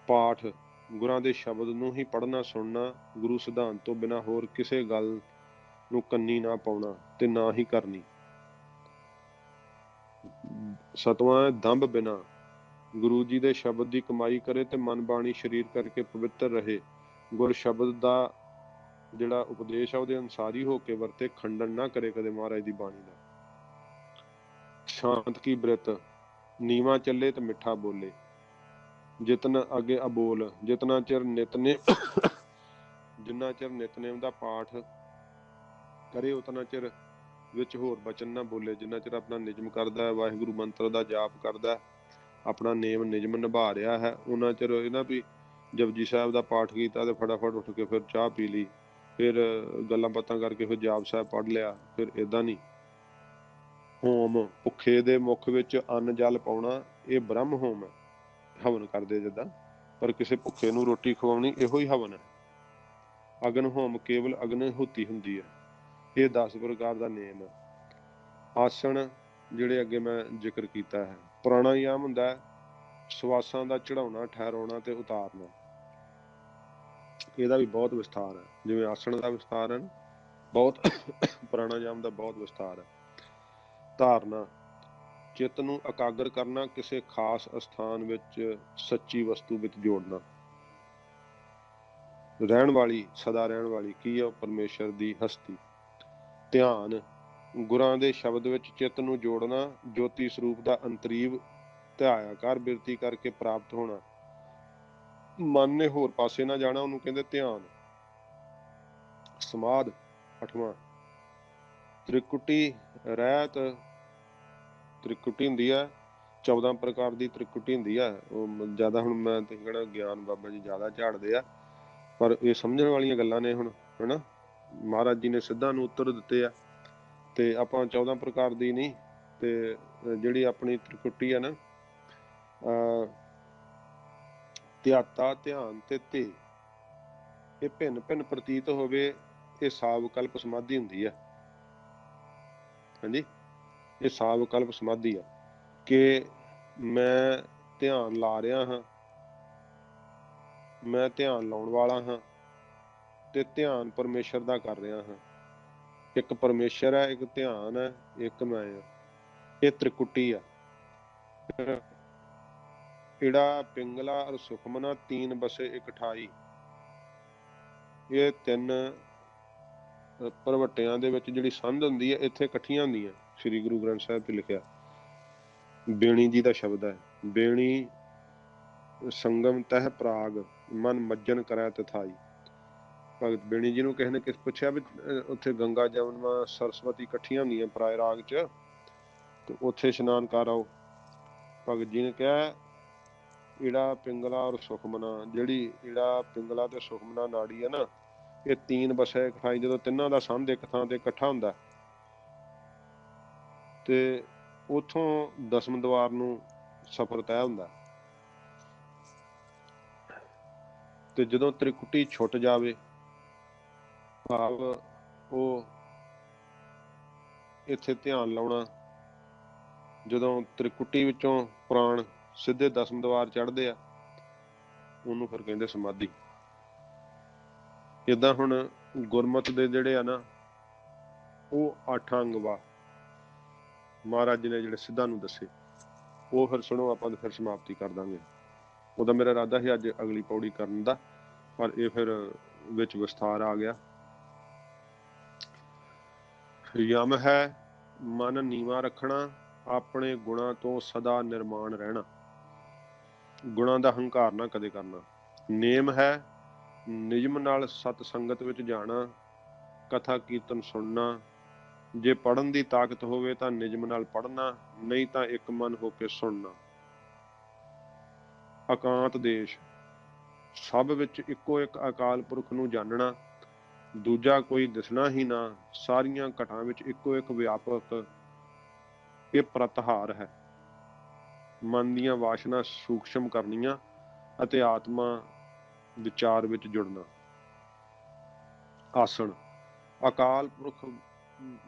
ਪਾਠ, ਗੁਰਾਂ ਦੇ ਸ਼ਬਦ ਨੂੰ ਹੀ ਪੜ੍ਹਨਾ ਸੁਣਨਾ, ਗੁਰੂ ਸਿਧਾਂਤ ਤੋਂ ਬਿਨਾਂ ਹੋਰ ਕਿਸੇ ਗੱਲ ਨੂੰ ਕੰਨੀ ਨਾ ਪਾਉਣਾ ਤੇ ਨਾ ਹੀ ਕਰਨੀ। 7ਵਾਂ ਦੰਭ ਬਿਨਾ, ਗੁਰੂ ਜੀ ਦੇ ਸ਼ਬਦ ਦੀ ਕਮਾਈ ਕਰੇ ਤੇ ਮਨ ਬਾਣੀ ਸਰੀਰ ਕਰਕੇ ਪਵਿੱਤਰ ਰਹੇ। ਗੁਰ ਸ਼ਬਦ ਦਾ ਜਿਹੜਾ ਉਪਦੇਸ਼ ਆ ਉਹਦੇ ਅਨੁਸਾਰੀ ਹੋ ਕੇ ਵਰਤੇ, ਖੰਡਨ ਨਾ ਕਰੇ ਕਦੇ ਮਹਾਰਾਜ ਦੀ ਬਾਣੀ ਦਾ। ਸ਼ਾਂਤ ਕੀ ਬ੍ਰਿਤ, ਨੀਵਾਂ ਚੱਲੇ ਤੇ ਮਿੱਠਾ ਬੋਲੇ। ਜਿਤਨ ਅੱਗੇ ਅਬੋਲ, ਜਿਤਨਾ ਚਿਰ ਨਿਤਨੇਮ ਜਿੰਨਾ ਚਿਰ ਨਿਤਨੇਮ ਦਾ ਪਾਠ ਕਰੇ ਉਤਨਾ ਚਿਰ ਵਿੱਚ ਹੋਰ ਬਚਨ ਨਾ ਬੋਲੇ। ਜਿੰਨਾ ਚਿਰ ਆਪਣਾ ਨਿਯਮ ਕਰਦਾ ਹੈ, ਵਾਹਿਗੁਰੂ ਮੰਤਰ ਦਾ ਜਾਪ ਕਰਦਾ, ਆਪਣਾ ਨੇਮ ਨਿਯਮ ਨਿਭਾ ਰਿਹਾ ਹੈ, ਉਹਨਾਂ ਚਿਰ ਇਹ ਨਾ ਵੀ ਜਪਜੀ ਸਾਹਿਬ ਦਾ ਪਾਠ ਕੀਤਾ ਤੇ ਫਟਾਫਟ ਉੱਠ ਕੇ ਫਿਰ ਚਾਹ ਪੀ ਲਈ, ਫਿਰ ਗੱਲਾਂ ਬਾਤਾਂ ਕਰਕੇ ਫਿਰ ਜਾਪ ਸਾਹਿਬ ਪੜ੍ਹ ਲਿਆ, ਫਿਰ ਏਦਾਂ ਨਹੀਂ। ਹੋਮ, ਭੁੱਖੇ ਦੇ ਮੁੱਖ ਵਿੱਚ ਅੰਨ ਜਲ ਪਾਉਣਾ, ਇਹ ਬ੍ਰਹਮ ਹੋਮ ਹੈ। ਹਵਨ ਕਰਦੇ ਜਿੱਦਾਂ, ਪਰ ਕਿਸੇ ਭੁੱਖੇ ਨੂੰ ਰੋਟੀ ਖਵਾਉਣੀ, ਇਹੋ ਹੀ ਹਵਨ ਹੈ। ਅਗਨ ਹੋਮ ਕੇਵਲ ਅਗਨਹੁਤੀ ਹੁੰਦੀ ਹੈ। ਇਹ 10 ਪ੍ਰਕਾਰ ਦਾ ਨੇਮ ਹੈ। ਆਸਣ, ਜਿਹੜੇ ਅੱਗੇ ਮੈਂ ਜ਼ਿਕਰ ਕੀਤਾ ਹੈ। ਪ੍ਰਾਣਾਯਾਮ ਹੁੰਦਾ ਹੈ ਸਵਾਸਾਂ ਦਾ ਚੜਾਉਣਾ, ਠਹਿਰਾਉਣਾ ਤੇ ਉਤਾਰਨਾ। ਇਹਦਾ ਵੀ ਬਹੁਤ ਵਿਸਥਾਰ ਹੈ। ਜਿਵੇਂ ਆਸਣ ਦਾ ਵਿਸਥਾਰ ਹੈ ਨਾ, ਬਹੁਤ ਪ੍ਰਾਣਾਯਾਮ ਦਾ ਬਹੁਤ ਵਿਸਥਾਰ ਹੈ। ਧਾਰਨਾ, ਚਿੱਤ ਨੂੰ ਇਕਾਗਰ ਕਰਨਾ, ਕਿਸੇ ਖਾਸ ਅਸਥਾਨ ਵਿੱਚ ਸੱਚੀ ਵਸਤੂ ਵਿੱਚ ਜੋੜਨਾ। ਰਹਿਣ ਵਾਲੀ, ਸਦਾ ਰਹਿਣ ਵਾਲੀ ਕੀ ਹੈ? ਪਰਮੇਸ਼ਰ ਦੀ ਹਸਤੀ। ਧਿਆਨ, ਗੁਰਾਂ ਦੇ ਸ਼ਬਦ ਵਿੱਚ ਚਿੱਤ ਨੂੰ ਜੋੜਨਾ, ਜੋਤੀ ਸਰੂਪ ਦਾ ਅੰਤਰੀਵ ਧਿਆਇਆ ਕਰ ਬਿਰਤੀ ਕਰਕੇ ਪ੍ਰਾਪਤ ਹੋਣਾ। ਮਨ ਨੇ ਹੋਰ ਪਾਸੇ ਨਾ ਜਾਣਾ, ਉਹਨੂੰ ਕਹਿੰਦੇ ਧਿਆਨ। ਸਮਾਧ, 8ਵਾਂ, ਤ੍ਰਿਕੁਟੀ ਰਹਿਤ। ਤ੍ਰਿਕੁਟੀ ਹੁੰਦੀ ਹੈ 14 ਪ੍ਰਕਾਰ ਦੀ ਤ੍ਰਿਕੁਟੀ ਹੁੰਦੀ ਹੈ। ਉਹ ਜ਼ਿਆਦਾ ਹੁਣ ਮੈਂ ਤੇ ਕਹਿਣਾ ਗਿਆਨ ਬਾਬਾ ਜੀ ਜ਼ਿਆਦਾ ਝਾੜਦੇ ਆ, ਪਰ ਇਹ ਸਮਝਣ ਵਾਲੀਆਂ ਗੱਲਾਂ ਨੇ ਹੁਣ, ਹਨਾ। ਮਹਾਰਾਜ ਜੀ ਨੇ ਸਿੱਧਾਂ ਨੂੰ ਉੱਤਰ ਦਿੱਤੇ ਆ, ਤੇ ਆਪਾਂ 14 ਪ੍ਰਕਾਰ ਦੀ ਨਹੀਂ, ਤੇ ਜਿਹੜੀ ਆਪਣੀ ਤ੍ਰਿਕੁਟੀ ਆ ਨਾ, ਧਿਆਤਾ, ਧਿਆਨ ਤੇ ਧੇ, ਇਹ ਭਿੰਨ ਭਿੰਨ ਪ੍ਰਤੀਤ ਹੋਵੇ, ਇਹ ਸਾਵਕਲਪ ਸਮਾਧੀ ਹੁੰਦੀ ਹੈ। ਹਾਂਜੀ, ਇਹ ਸਾਵਕਲਪ ਸਮਾਧੀ ਆ ਕਿ ਮੈਂ ਧਿਆਨ ਲਾ ਰਿਹਾ ਹਾਂ, ਮੈਂ ਧਿਆਨ ਲਾਉਣ ਵਾਲਾ ਹਾਂ, ਤੇ ਧਿਆਨ ਪਰਮੇਸ਼ਰ ਦਾ ਕਰ ਰਿਹਾ ਹਾਂ। ਇੱਕ ਪਰਮੇਸ਼ਰ ਹੈ, ਇੱਕ ਧਿਆਨ ਹੈ, ਇੱਕ ਮੈਂ ਆ। ਇਹ ਤ੍ਰਿਕੁਟੀ ਆ। ਈੜਾ ਪਿੰਗਲਾ ਔਰ ਸੁਖਮਨਾ, ਤੀਨ ਬਸੇ ਇਕਠਾਈ। ਇਹ ਤਿੰਨ ਭਰਵੱਟਿਆਂ ਦੇ ਵਿੱਚ ਜਿਹੜੀ ਸੰਧ ਹੁੰਦੀ ਹੈ, ਇੱਥੇ ਇਕੱਠੀਆਂ ਹੁੰਦੀਆਂ। ਸ੍ਰੀ ਗੁਰੂ ਗ੍ਰੰਥ ਸਾਹਿਬ 'ਚ ਲਿਖਿਆ, ਬੇਣੀ ਜੀ ਦਾ ਸ਼ਬਦ ਹੈ। ਬੇਣੀ ਸੰਗਮ ਤਹਿ ਪ੍ਰਾਗ, ਮਨ ਮੱਜਨ ਕਰੈ ਤਥਾਈ। ਭਗਤ ਬੇਣੀ ਜੀ ਨੂੰ ਕਿਸੇ ਨੇ ਪੁੱਛਿਆ ਵੀ ਉੱਥੇ ਗੰਗਾ ਜਮਨਾ ਸਰਸਵਤੀ ਇਕੱਠੀਆਂ ਹੁੰਦੀਆਂ ਪਰਾਏ ਰਾਗ 'ਚ, ਤੇ ਉੱਥੇ ਇਸ਼ਨਾਨ ਕਰ ਆਓ। ਭਗਤ ਜੀ ਨੇ ਕਿਹਾ ਈੜਾ ਪਿੰਗਲਾ ਔਰ ਸੁਖਮਨਾ, ਜਿਹੜੀ ਈੜਾ ਪਿੰਗਲਾ ਤੇ ਸੁਖਮਨਾ ਨਾੜੀ ਹੈ ਨਾ, ਇਹ ਤੀਨ ਬਸੇ ਇਕਠਾਈ। ਜਦੋਂ ਤਿੰਨਾਂ ਦਾ ਸੰਧ ਇੱਕ ਥਾਂ ਤੇ ਇਕੱਠਾ ਹੁੰਦਾ, ਤੇ ਉੱਥੋਂ ਦਸਮ ਦਵਾਰ ਨੂੰ ਸਫਰ ਤੈਅ ਹੁੰਦਾ। ਤੇ ਜਦੋਂ ਤ੍ਰਿਕੁਟੀ ਛੁੱਟ ਜਾਵੇ, ਭਾਵ ਉਹ ਇੱਥੇ ਧਿਆਨ ਲਾਉਣਾ, ਜਦੋਂ ਤ੍ਰਿਕੁਟੀ ਵਿੱਚੋਂ ਪ੍ਰਾਣ ਸਿੱਧੇ ਦਸਮ ਦਵਾਰ ਚੜ੍ਹਦੇ ਆ, ਉਹਨੂੰ ਫਿਰ ਕਹਿੰਦੇ ਸਮਾਧੀ। ਏਦਾਂ ਹੁਣ ਗੁਰਮਤ ਦੇ ਜਿਹੜੇ ਆ ਨਾ, ਉਹ 8 ਅੰਗ ਵਾ ਮਹਾਰਾਜ ਜੀ ਨੇ ਜਿਹੜੇ ਸਿੱਧਾਂ ਨੂੰ ਦੱਸੇ, ਉਹ ਫਿਰ ਸੁਣੋ, ਆਪਾਂ ਫਿਰ ਸਮਾਪਤੀ ਕਰ ਦਾਂਗੇ। ਉਹਦਾ ਮੇਰਾ ਇਰਾਦਾ ਸੀ ਅੱਜ ਅਗਲੀ ਪੌੜੀ ਕਰਨ ਦਾ, ਪਰ ਇਹ ਫਿਰ ਵਿੱਚ ਵਿਸਥਾਰ ਆ ਗਿਆ। ਯਮ ਹੈ ਮਨ ਨੀਵਾਂ ਰੱਖਣਾ, ਆਪਣੇ ਗੁਣਾਂ ਤੋਂ ਸਦਾ ਨਿਰਮਾਣ ਰਹਿਣਾ। ਗੁਣਾਂ ਦਾ ਹੰਕਾਰ ਨਾ ਕਦੇ ਕਰਨਾ। ਨੇਮ ਹੈ ਨਿਯਮ ਨਾਲ ਸਤ ਸੰਗਤ ਵਿੱਚ ਜਾਣਾ, ਕਥਾ ਕੀਰਤਨ ਸੁਣਨਾ। ਜੇ ਪੜ੍ਹਨ ਦੀ ਤਾਕਤ ਹੋਵੇ ਤਾਂ ਨਿਯਮ ਨਾਲ ਪੜ੍ਹਨਾ, ਨਹੀਂ ਤਾਂ ਇੱਕ ਮਨ ਹੋ ਕੇ ਸੁਣਨਾ। ਇਕਾਂਤ ਦੇਸ਼, ਸਭ ਵਿੱਚ ਇੱਕੋ ਇੱਕ ਅਕਾਲ ਪੁਰਖ ਨੂੰ ਜਾਣਨਾ, ਦੂਜਾ ਕੋਈ ਦਿਸਣਾ ਹੀ ਨਾ, ਸਾਰੀਆਂ ਘਟਾਂ ਵਿੱਚ ਇੱਕੋ ਇੱਕ ਵਿਆਪਕ, ਇਹ ਪ੍ਰਤਹਾਰ ਹੈ। ਮਨ ਦੀਆਂ ਵਾਸ਼ਨਾ ਸੂਖਸ਼ਮ ਕਰਨੀਆਂ ਅਤੇ ਆਤਮਾ ਵਿਚਾਰ ਵਿੱਚ ਜੁੜਨਾ। ਆਸਣ, ਅਕਾਲ ਪੁਰਖ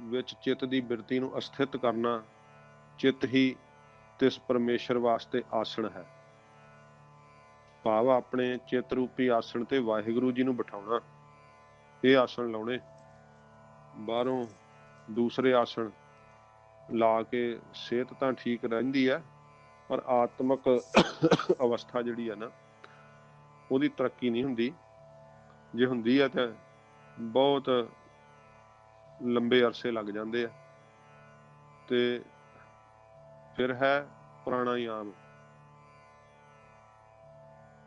ਵਿੱਚ ਚਿੱਤ ਦੀ ਬਿਰਤੀ ਨੂੰ ਅਸਥਿਤ ਕਰਨਾ। ਚਿੱਤ ਹੀ ਤਿਸ ਪਰਮੇਸ਼ਰ ਵਾਸਤੇ ਆਸਣ ਹੈ, ਭਾਵ ਆਪਣੇ ਚਿੱਤ ਰੂਪੀ ਆਸਣ ਤੇ ਵਾਹਿਗੁਰੂ ਜੀ ਨੂੰ ਬਿਠਾਉਣਾ। ਇਹ ਆਸਣ ਲਾਉਣੇ, ਬਾਹਰੋਂ ਦੂਸਰੇ ਆਸਣ ਲਾ ਕੇ ਸਿਹਤ ਤਾਂ ਠੀਕ ਰਹਿੰਦੀ ਹੈ, ਪਰ ਆਤਮਕ ਅਵਸਥਾ ਜਿਹੜੀ ਹੈ ਨਾ, ਉਹਦੀ ਤਰੱਕੀ ਨਹੀਂ ਹੁੰਦੀ। ਜੇ ਹੁੰਦੀ ਹੈ ਤਾਂ ਬਹੁਤ ਲੰਬੇ ਅਰਸੇ ਲੱਗ ਜਾਂਦੇ ਆ। ਤੇ ਫਿਰ ਹੈ ਪ੍ਰਾਣਾਯਾਮ,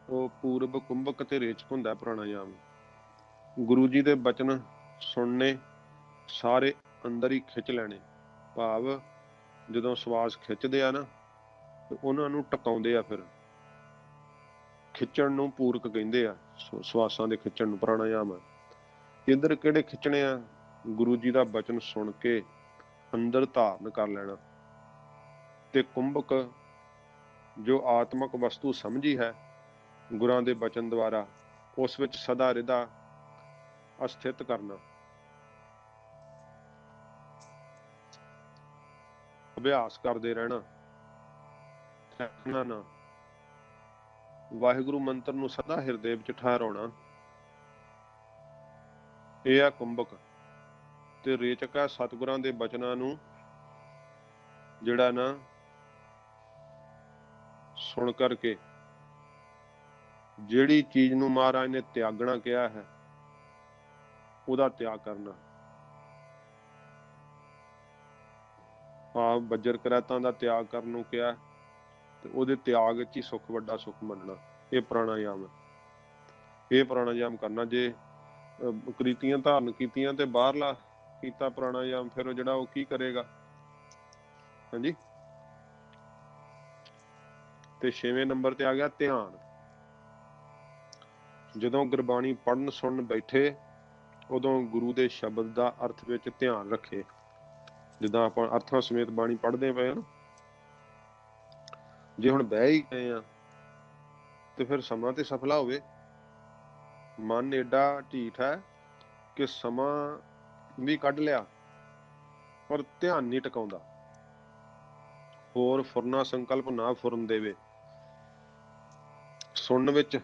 ਉਹ ਪੂਰਬ ਕੁੰਭਕ ਤੇ ਰੇਚਕ ਹੁੰਦਾ ਪ੍ਰਾਣਾਯਾਮ। ਗੁਰੂ ਜੀ ਦੇ ਬਚਨ ਸੁਣਨੇ, ਸਾਰੇ ਅੰਦਰ ਹੀ ਖਿੱਚ ਲੈਣੇ, ਭਾਵ ਜਦੋਂ ਸਵਾਸ ਖਿੱਚਦੇ ਆ ਨਾ, ਤੇ ਉਹਨਾਂ ਨੂੰ ਟਿਕਾਉਂਦੇ ਆ। ਫਿਰ ਖਿੱਚਣ ਨੂੰ ਪੂਰਕ ਕਹਿੰਦੇ ਆ, ਸਵਾਸਾਂ ਦੇ ਖਿੱਚਣ ਨੂੰ ਪ੍ਰਾਣਾਯਾਮ ਆ। ਇੱਧਰ ਕਿਹੜੇ ਖਿੱਚਣੇ ਆ? ਗੁਰੂ ਜੀ ਦਾ ਬਚਨ ਸੁਣ ਕੇ ਅੰਦਰ ਧਾਰਨ ਕਰ ਲੈਣਾ। ਤੇ ਕੁੰਭਕ, ਜੋ ਆਤਮਕ ਵਸਤੂ ਸਮਝੀ ਹੈ ਗੁਰਾਂ ਦੇ ਬਚਨ ਦੁਆਰਾ, ਉਸ ਵਿੱਚ ਸਦਾ ਰਿਦਾ ਅਸਥਿਤ ਕਰਨਾ। ਅਭਿਆਸ ਕਰਦੇ ਰਹਿਣਾ, ਥੱਕਣਾ ਨਾ। ਵਾਹਿਗੁਰੂ ਮੰਤਰ ਨੂੰ ਸਦਾ ਹਿਰਦੇ ਵਿੱਚ ਠਹਿਰਾਉਣਾ, ਇਹ ਆ ਕੁੰਭਕ ਤੇ ਰੇਚਕ ਆ ਸਤਿਗੁਰਾਂ ਦੇ ਬਚਨਾਂ ਨੂੰ ਜਿਹੜਾ ਨਾ ਸੁਣ ਕਰਕੇ ਜਿਹੜੀ ਚੀਜ਼ ਨੂੰ ਮਹਾਰਾਜ ਨੇ ਤਿਆਗਣਾ ਕਿਹਾ ਹੈ ਉਹਦਾ ਤਿਆਗ ਕਰਨਾ। ਆਪ ਬੱਜਰ ਕਰੈਤਾਂ ਦਾ ਤਿਆਗ ਕਰਨ ਨੂੰ ਕਿਹਾ ਤੇ ਉਹਦੇ ਤਿਆਗ ਵਿੱਚ ਹੀ ਸੁੱਖ, ਵੱਡਾ ਸੁੱਖ ਮੰਨਣਾ। ਇਹ ਪ੍ਰਾਣਾਯਾਮ ਹੈ। ਇਹ ਪ੍ਰਾਣਾਯਾਮ ਕਰਨਾ। ਜੇ ਕ੍ਰਿਤੀਆਂ ਧਾਰਨ ਕੀਤੀਆਂ ਤੇ ਬਾਹਰਲਾ ਕੀਤਾ ਪ੍ਰਾਣਾਯਾਮ, ਫਿਰ ਜਿਹੜਾ ਉਹ ਕੀ ਕਰੇਗਾ? ਹਾਂਜੀ। ਤੇ 6ਵੇਂ ਨੰਬਰ ਤੇ ਆ ਗਿਆ ਧਿਆਨ। ਜਦੋਂ ਗੁਰਬਾਣੀ ਪੜ੍ਹਨ ਸੁਣਨ ਬੈਠੇ ਉਦੋਂ ਗੁਰੂ ਦੇ ਸ਼ਬਦ ਦਾ ਅਰਥ ਵਿੱਚ ਧਿਆਨ ਰੱਖੇ। ਜਿੱਦਾਂ ਆਪਾਂ ਅਰਥਾਂ ਸਮੇਤ ਬਾਣੀ ਪੜ੍ਹਦੇ ਪਏ ਨਾ, ਜੇ ਹੁਣ ਬਹਿ ਹੀ ਗਏ ਆ ਤੇ ਫਿਰ ਸਮਾਂ ਤੇ ਸਫਲਾ ਹੋਵੇ। ਮਨ ਏਡਾ ਢੀਠ ਹੈ ਕਿ ਸਮਾਂ ਵੀ ਕੱਢ ਲਿਆ ਪਰ ਧਿਆਨ ਨਹੀਂ ਟਿਕਾਉਂਦਾ। ਹੋਰ ਫੁਰਨਾ ਸੰਕਲਪ ਨਾ ਫੁਰਨ ਦੇਵੇ। ਸੁਣਨ ਵਿੱਚ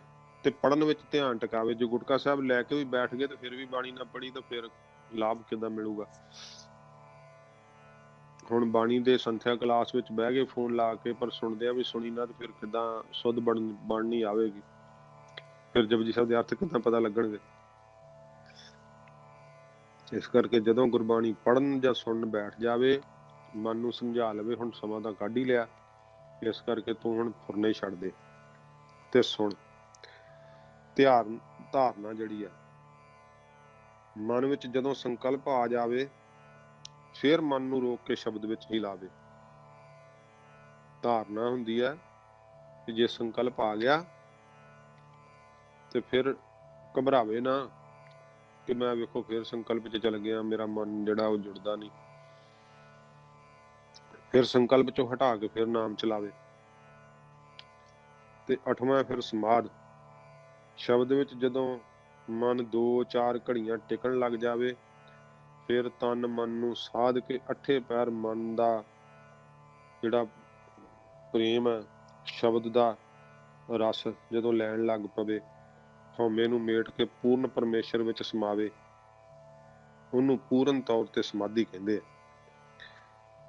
ਤੇ ਪੜ੍ਹਨ ਵਿੱਚ ਧਿਆਨ ਟਿਕਾਵੇ। ਜੇ ਗੁਟਕਾ ਸਾਹਿਬ ਲੈ ਕੇ ਵੀ ਬੈਠ ਗਏ ਤੇ ਫਿਰ ਵੀ ਬਾਣੀ ਨਾ ਪੜ੍ਹੀ ਤਾਂ ਫਿਰ ਲਾਭ ਕਿੱਦਾਂ ਮਿਲੂਗਾ? ਹੁਣ ਬਾਣੀ ਦੇ ਸੰਥਿਆ ਕਲਾਸ ਵਿੱਚ ਬਹਿ ਗਏ ਫੋਨ ਲਾ ਕੇ, ਪਰ ਸੁਣਦਿਆਂ ਵੀ ਸੁਣੀ ਨਾ, ਤੇ ਫਿਰ ਕਿੱਦਾਂ ਸੁੱਧ ਬਣਨੀ ਆਵੇਗੀ? ਫਿਰ ਜਪਜੀ ਸਾਹਿਬ ਦੇ ਅਰਥ ਕਿੱਦਾਂ ਪਤਾ ਲੱਗਣਗੇ? ਇਸ ਕਰਕੇ ਜਦੋਂ ਗੁਰਬਾਣੀ ਪੜ੍ਹਨ ਜਾਂ ਸੁਣਨ ਬੈਠ ਜਾਵੇ, ਮਨ ਨੂੰ ਸਮਝਾ ਲਵੇ ਹੁਣ ਸਮਾਂ ਤਾਂ ਕੱਢ ਹੀ ਲਿਆ, ਇਸ ਕਰਕੇ ਤੂੰ ਹੁਣ ਫੁਰਨੇ ਛੱਡ ਦੇ ਤੇ ਸੁਣ। ਧਾਰਨਾ ਜਿਹੜੀ ਆ ਮਨ ਵਿੱਚ ਜਦੋਂ ਸੰਕਲਪ ਆ ਜਾਵੇ ਫਿਰ ਮਨ ਨੂੰ ਰੋਕ ਕੇ ਸ਼ਬਦ ਵਿੱਚ ਹੀ ਲਾਵੇ। ਧਾਰਨਾ ਹੁੰਦੀ ਹੈ ਕਿ ਜੇ ਸੰਕਲਪ ਆ ਗਿਆ ਤੇ ਫਿਰ ਘਬਰਾਵੇ ਨਾ ਕਿ ਮੈਂ ਵੇਖੋ ਫਿਰ ਸੰਕਲਪ 'ਚ ਚਲ ਗਿਆ, ਮੇਰਾ ਮਨ ਜਿਹੜਾ ਉਹ ਜੁੜਦਾ ਨਹੀਂ। ਫਿਰ ਸੰਕਲਪ 'ਚੋਂ ਹਟਾ ਕੇ ਫਿਰ ਨਾਮ ਚਲਾਵੇ। ਤੇ 8ਵਾਂ ਫਿਰ ਸਮਾਧ। ਸ਼ਬਦ ਵਿੱਚ ਜਦੋਂ ਮਨ 2-4 ਘੜੀਆਂ ਟਿਕਣ ਲੱਗ ਜਾਵੇ ਫਿਰ ਤਨ ਮਨ ਨੂੰ ਸਾਧ ਕੇ 8 ਪੈਰ ਮਨ ਦਾ ਜਿਹੜਾ ਪ੍ਰੇਮ ਹੈ, ਸ਼ਬਦ ਦਾ ਰਸ ਜਦੋਂ ਲੈਣ ਲੱਗ ਪਵੇ, ਹਉਮੈ ਨੂੰ ਮੇਟ ਕੇ ਪੂਰਨ ਪਰਮੇਸ਼ਰ ਵਿੱਚ ਸਮਾਵੇ, ਉਹਨੂੰ ਪੂਰਨ ਤੌਰ ਤੇ ਸਮਾਧੀ ਕਹਿੰਦੇ ਆ।